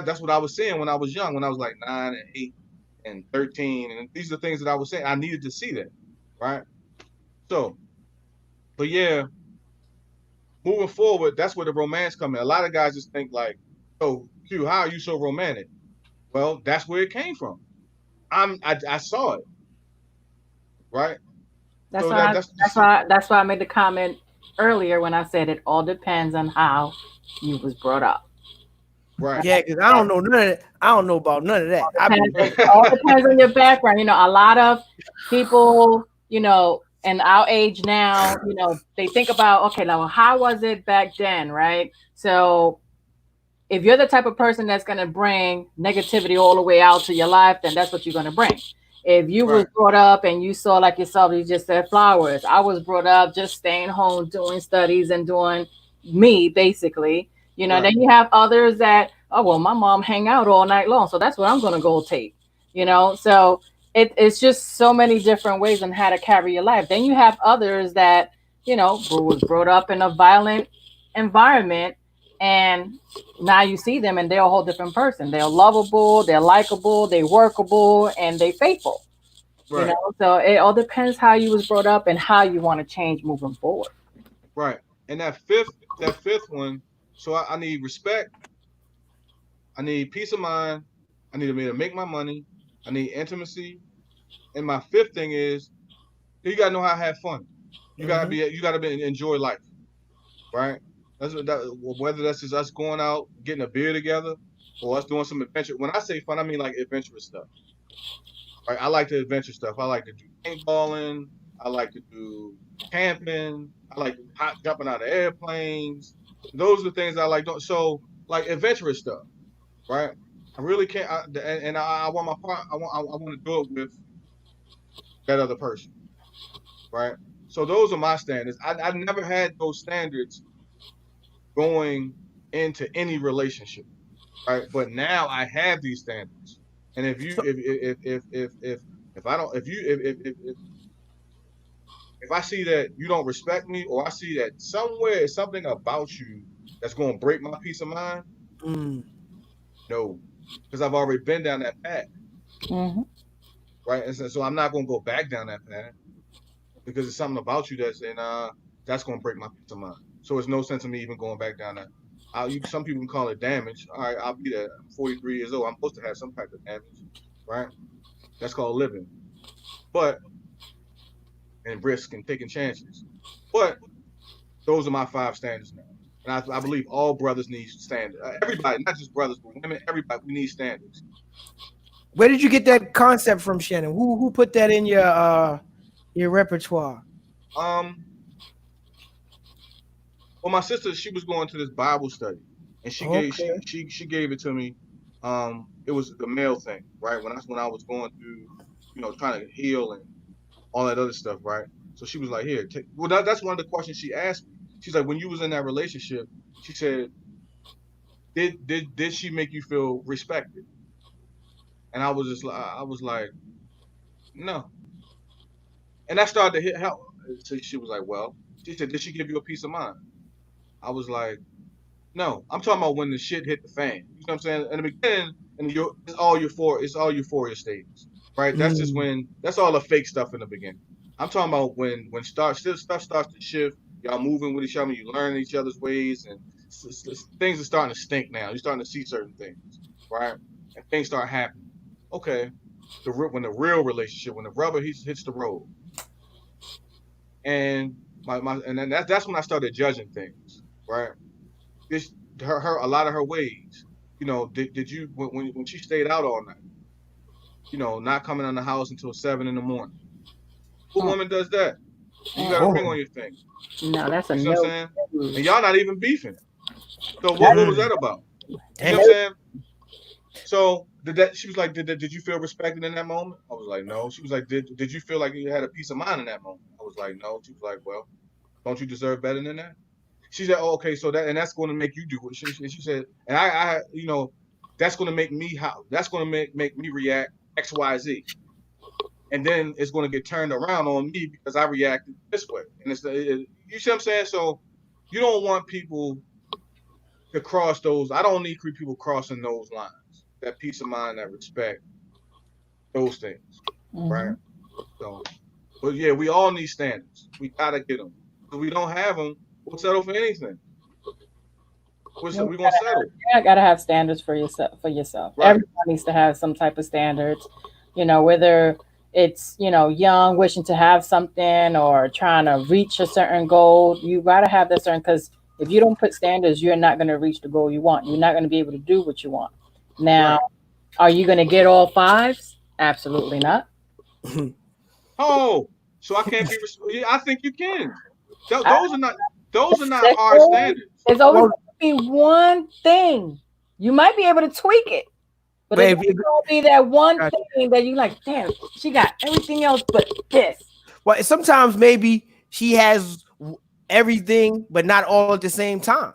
That's what I was saying when I was young, when I was like 9 and 8 and 13, and these are the things that I was saying. I needed to see that, right? So, but yeah, moving forward, that's where the romance comes in. A lot of guys just think like, "Oh, Q, how are you so romantic?" Well, that's where it came from. I saw it, right? That's So why. that's That's just why. That's why I made the comment earlier when I said it all depends on how you was brought up. right, Yeah, because I right. don't know none of that. I don't know about none of that. I've been It all depends on your background. A lot of people, in our age now, they think about, okay, now how was it back then, right? So if you're the type of person that's going to bring negativity all the way out to your life, then that's what you're going to bring. If you was Right, brought up and you saw like yourself, you just said flowers. I was brought up just staying home, doing studies and doing me basically. right, Then you have others that, oh well, my mom hang out all night long, so that's what I'm going to go take. So it's just so many different ways on how to carry your life. Then you have others that was brought up in a violent environment, and now you see them and they're a whole different person. They're lovable, they're likable, they're workable, and they faithful. right, So it all depends how you was brought up and how you want to change moving forward. right. And that fifth one. So I need respect. I need peace of mind. I need to be able to make my money. I need intimacy. And my fifth thing is you gotta know how to have fun. You gotta enjoy life, right? Whether that's just us going out, getting a beer together, or us doing some adventure. When I say fun, I mean like adventurous stuff. Right? I like the adventure stuff. I like to do paintballing. I like to do camping. I like hot jumping out of airplanes. Those are the things I like doing. So like adventurous stuff, right? I really can't. I want my part. I want to do it with that other person, right? So those are my standards. I never had those standards going into any relationship, right? But now I have these standards, and if you so, if I don't if I see that you don't respect me, or I see that somewhere something about you that's going to break my peace of mind? No, because I've already been down that path, right? And so I'm not going to go back down that path because it's something about you that's going to break my peace of mind. So it's no sense in me even going back down that. Some people can call it damage. All right, I'll be there. I'm 43 years old. I'm supposed to have some type of damage, right? That's called living. And risk and taking chances. But those are my 5 standards now. And I believe all brothers need standards. Everybody, not just brothers, but women, everybody, we need standards. Where did you get that concept from, Shannon? Who put that in your repertoire? Well, my sister, she was going to this Bible study, and she gave it to me. It was the male thing, right? When I was going through, trying to heal and all that other stuff, right? So she was like, "Here, that's one of the questions she asked me. She's like, when you was in that relationship, she said, did she make you feel respected?" And I was like, no. And I started to hit help. So she was like, well, she said, did she give you a peace of mind? I was like, no. I'm talking about when the shit hit the fan. You know what I'm saying? In the beginning, it's all euphoria stages, right? That's all the fake stuff in the beginning. I'm talking about when stuff starts to shift. Y'all moving with each other, you learn each other's ways, and things are starting to stink now. You're starting to see certain things, right? And things start happening. Okay, when the real relationship, when the rubber hits the road, and then that's when I started judging things, right? A lot of her ways, did you when she stayed out all night, not coming in the house until 7 a.m. What woman does that? You got a ring on your finger. No, that's a you no. know what I'm saying? And y'all not even beefing. So what was that about? You know what I'm saying? So she was like, did you feel respected in that moment? I was like, no. She was like, did you feel like you had a peace of mind in that moment? I was like, no. She was like, well, don't you deserve better than that? She said, oh, okay, so that's going to make you do what she said, and I that's going to make me make me react X, Y, Z, and then it's going to get turned around on me because I reacted this way, and you see what I'm saying? So you don't want people to cross those. I don't need people crossing those lines. That peace of mind, that respect, those things, right? So, but yeah, we all need standards. We gotta get them. If we don't have them, we'll settle for anything. We're gonna settle. You gotta have standards for yourself. Right. Everyone needs to have some type of standards. Whether it's young wishing to have something or trying to reach a certain goal, you gotta have that certain, because if you don't put standards, you're not going to reach the goal you want. You're not going to be able to do what you want. Now, right. Are you going to get all 5s? Absolutely not. Oh, so I can't be. I think you can. Those are not hard standards. There's always going to be one thing. You might be able to tweak it, but it's going to be that one thing that you like. Damn, she got everything else but this. Well, sometimes maybe she has everything, but not all at the same time.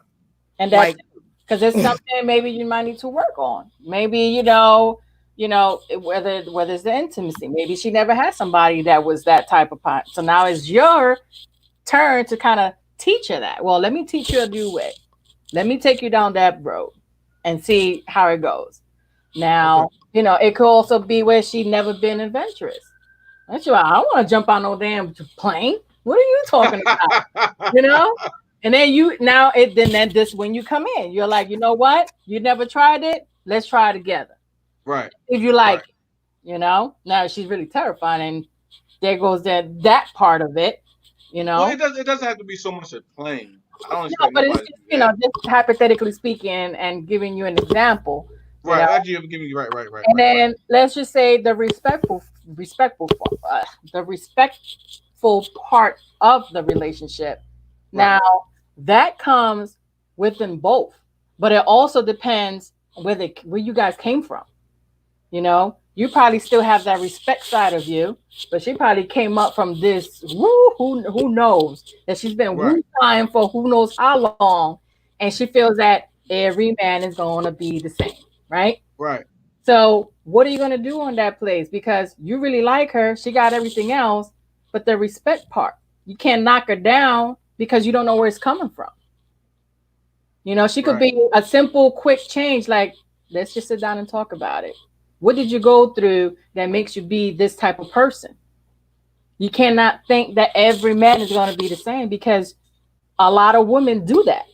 And that's because it's something maybe you might need to work on. Maybe whether it's the intimacy. Maybe she never had somebody that was that type of part. So now it's your turn to kind of teach her that. Well, let me teach you a new way. Let me take you down that road and see how it goes. Now, it could also be where she'd never been adventurous. That's why I don't want to jump on no damn plane. What are you talking about? And then this when you come in, you're like, you know what? You never tried it. Let's try it together. Right. If you like it, Now she's really terrifying, and there goes that part of it. Well, it doesn't have to be so much a plane. I don't expect but it's just hypothetically speaking and giving you an example. Right. I give you right. And then let's just say the respectful part of the relationship. Right. Now that comes within both, but it also depends where you guys came from. You probably still have that respect side of you, but she probably came up from this who knows that she's been woo-tying for who knows how long, and she feels that every man is going to be the same, right? Right. So what are you going to do on that place? Because you really like her, she got everything else, but the respect part, you can't knock her down because you don't know where it's coming from. She could Right. be a simple, quick change. Like, let's just sit down and talk about it. What did you go through that makes you be this type of person? You cannot think that every man is going to be the same, because a lot of women do that.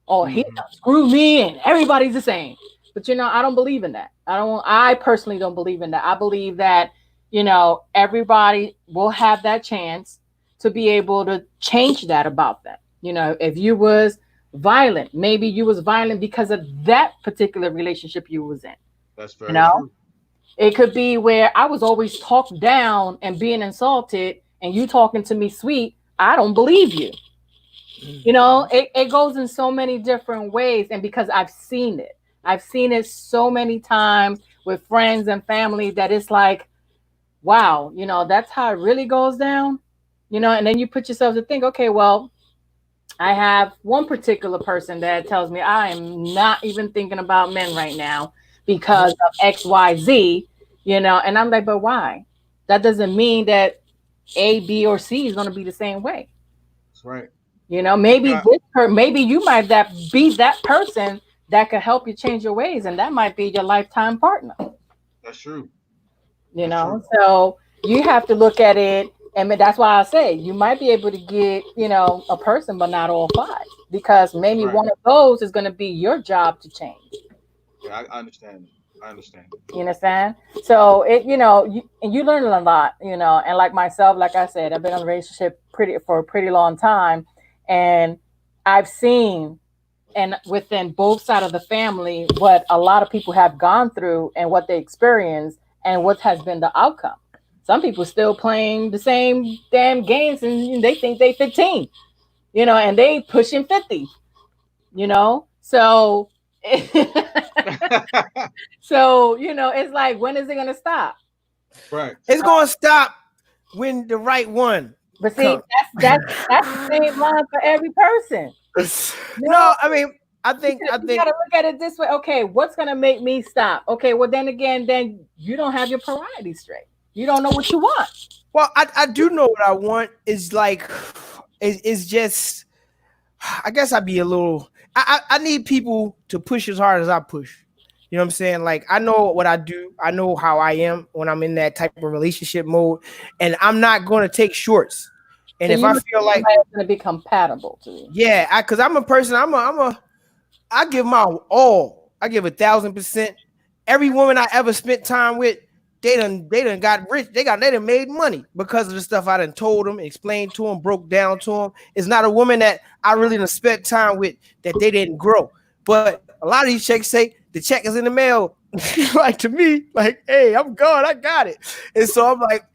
Oh, he Mm-hmm. screw me and everybody's the same. But I don't believe in that. I personally don't believe in that. I believe that, everybody will have that chance to be able to change that about them. If you was violent, maybe you was violent because of that particular relationship you was in. That's You very know, true. it could be where I was always talked down and being insulted, and you talking to me sweet. I don't believe you. It goes in so many different ways. And because I've seen it so many times with friends and family, that it's like, wow, that's how it really goes down. And then you put yourself to think, okay, well, I have one particular person that tells me I am not even thinking about men right now because of XYZ, and I'm like, but why? That doesn't mean that A, B, or C is going to be the same way. That's right. Maybe Yeah, maybe you might that be that person that could help you change your ways, and that might be your lifetime partner. that's true. you That's know true. so you have to look at it. And that's why I say you might be able to get a person, but not all five, because maybe Right. one of those is going to be your job to change. Yeah, I understand it. I understand it. You understand? So and you learn a lot. And like myself, like I said, I've been in a relationship for a pretty long time, and I've seen, and within both sides of the family, what a lot of people have gone through and what they experience and what has been the outcome. Some people still playing the same damn games, and they think they 15, and they pushing 50, so so it's like, when is it gonna stop? Right. It's gonna stop when the right one But see, comes. that's the same line for every person. No, No, I mean, I you think gotta look at it this way. Okay, what's gonna make me stop? Okay, well then again, then you don't have your priorities straight. You don't know what you want. well, I do know what I want is like it's just I guess I'd be a little I need people to push as hard as I push. You know what I'm saying? Like I know what I do. I know how I am when I'm in that type of relationship mode, and I'm not going to take shorts. And So if you I look feel for like, somebody that's gonna be compatible to you. yeah, because I'm a person, I give my all. I give 1,000%. Every woman I ever spent time with, they done got rich. They done made money because of the stuff I done told them, explained to them, broke down to them. It's not a woman that I really done spent time with that they didn't grow. But a lot of these checks say the check is in the mail. Like to me, like, hey, I'm gone. I got it. And so I'm like,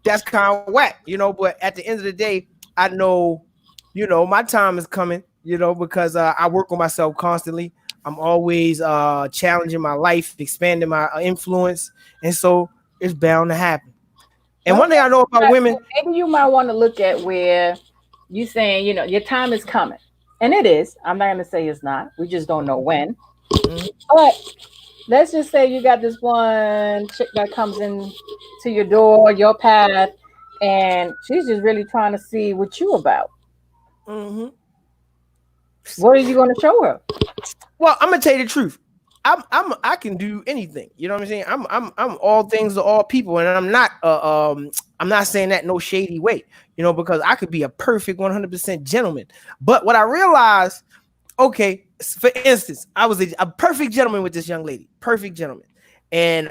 that's kind of whack, But at the end of the day, I know, my time is coming, because I work on myself constantly. I'm always challenging my life, expanding my influence, and so it's bound to happen. And Well, one thing I know about women, maybe you might want to look at where you saying, your time is coming, and it is. I'm not gonna say it's not. We just don't know when. mhm, But let's just say you got this one chick that comes in to your door, your path, and she's just really trying to see what you about. mhm. What are you going to show her? Well, I'm gonna tell you the truth. I can do anything. You know what I'm saying? I'm all things to all people, and I'm not saying that no shady way. Because I could be a perfect 100% gentleman. But what I realized, okay, for instance, I was a perfect gentleman with this young lady, perfect gentleman. And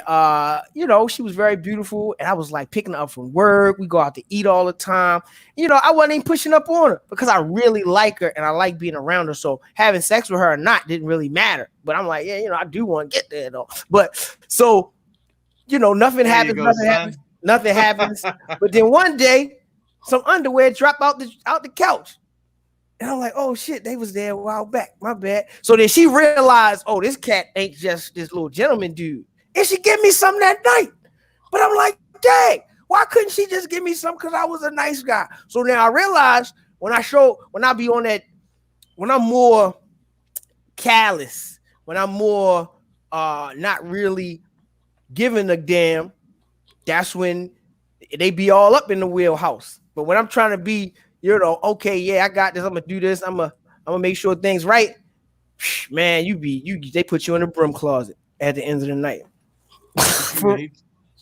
she was very beautiful, and I was like picking her up from work. We go out to eat all the time. I wasn't even pushing up on her because I really like her and I like being around her. So having sex with her or not didn't really matter. But I'm like, yeah, I do want to get there though. But so nothing There you happens, go, nothing happens, son. nothing happens. But then one day, some underwear dropped out the couch. And I'm like, oh shit, they was there a while back. My bad. So then she realized, oh, this cat ain't just this little gentleman dude. And she give me some that night. But I'm like, dang, why couldn't she just give me some because I was a nice guy? So now I realized when I be on that, when I'm more callous, when I'm more not really giving a damn, that's when they be all up in the wheelhouse. But when I'm trying to be, okay, yeah, I got this. I'm gonna do this. I'm gonna make sure things right. man, they put you in a broom closet at the end of the night.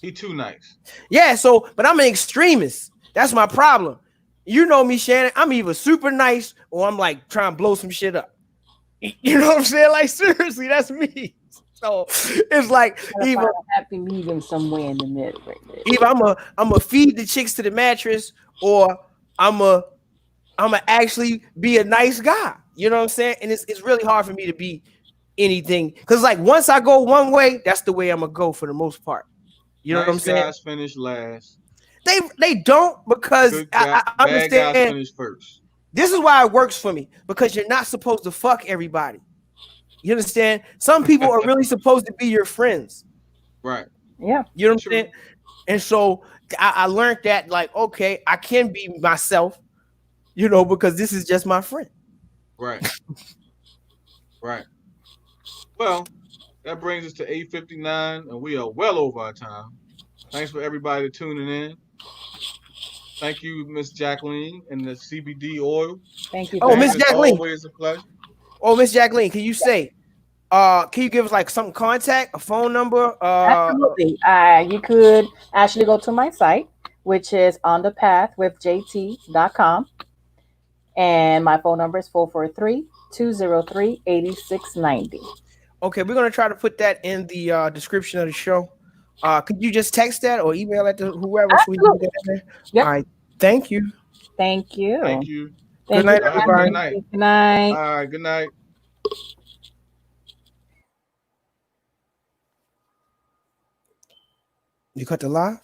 He too nice. Yeah, so but I'm an extremist. That's my problem. You know me, Shannon. I'm either super nice or I'm like trying to blow some shit up. You know what I'm saying? Like seriously, that's me. So it's like either a happy medium somewhere in the middle. Right there. Either I'm a feed the chicks to the mattress, or I'm a actually be a nice guy. You know what I'm saying? And it's really hard for me to be anything because like once I go one way, that's the way I'm gonna go for the most part. You know what I'm saying? Nice guys finish last. They don't because I understand. Bad guys finish first. This is why it works for me because you're not supposed to fuck everybody. You understand? Some people are really supposed to be your friends. Right. Yeah. You know what I'm saying? And so I learned that like, okay, I can be myself, you know, because this is just my friend. Right. Right. Well, that brings us to 8:59, and we are well over our time. Thanks for everybody tuning in. Thank you, Miss Jacqueline and the CBD oil. Thank you. Oh, Miss Jacqueline. Always a pleasure. Oh, Miss Jacqueline, can you say, can you give us like some contact, a phone number? Absolutely. You could actually go to my site, which is onthepathwithjt.com. And my phone number is 443-203-8690. Okay, we're gonna try to put that in the description of the show. Could you just text that or email it to whoever? So we can get that in there? Yep. All right. Thank you. Thank you. Thank you. Good night, everybody. Good night. Good night. All right. Good night. You cut the live?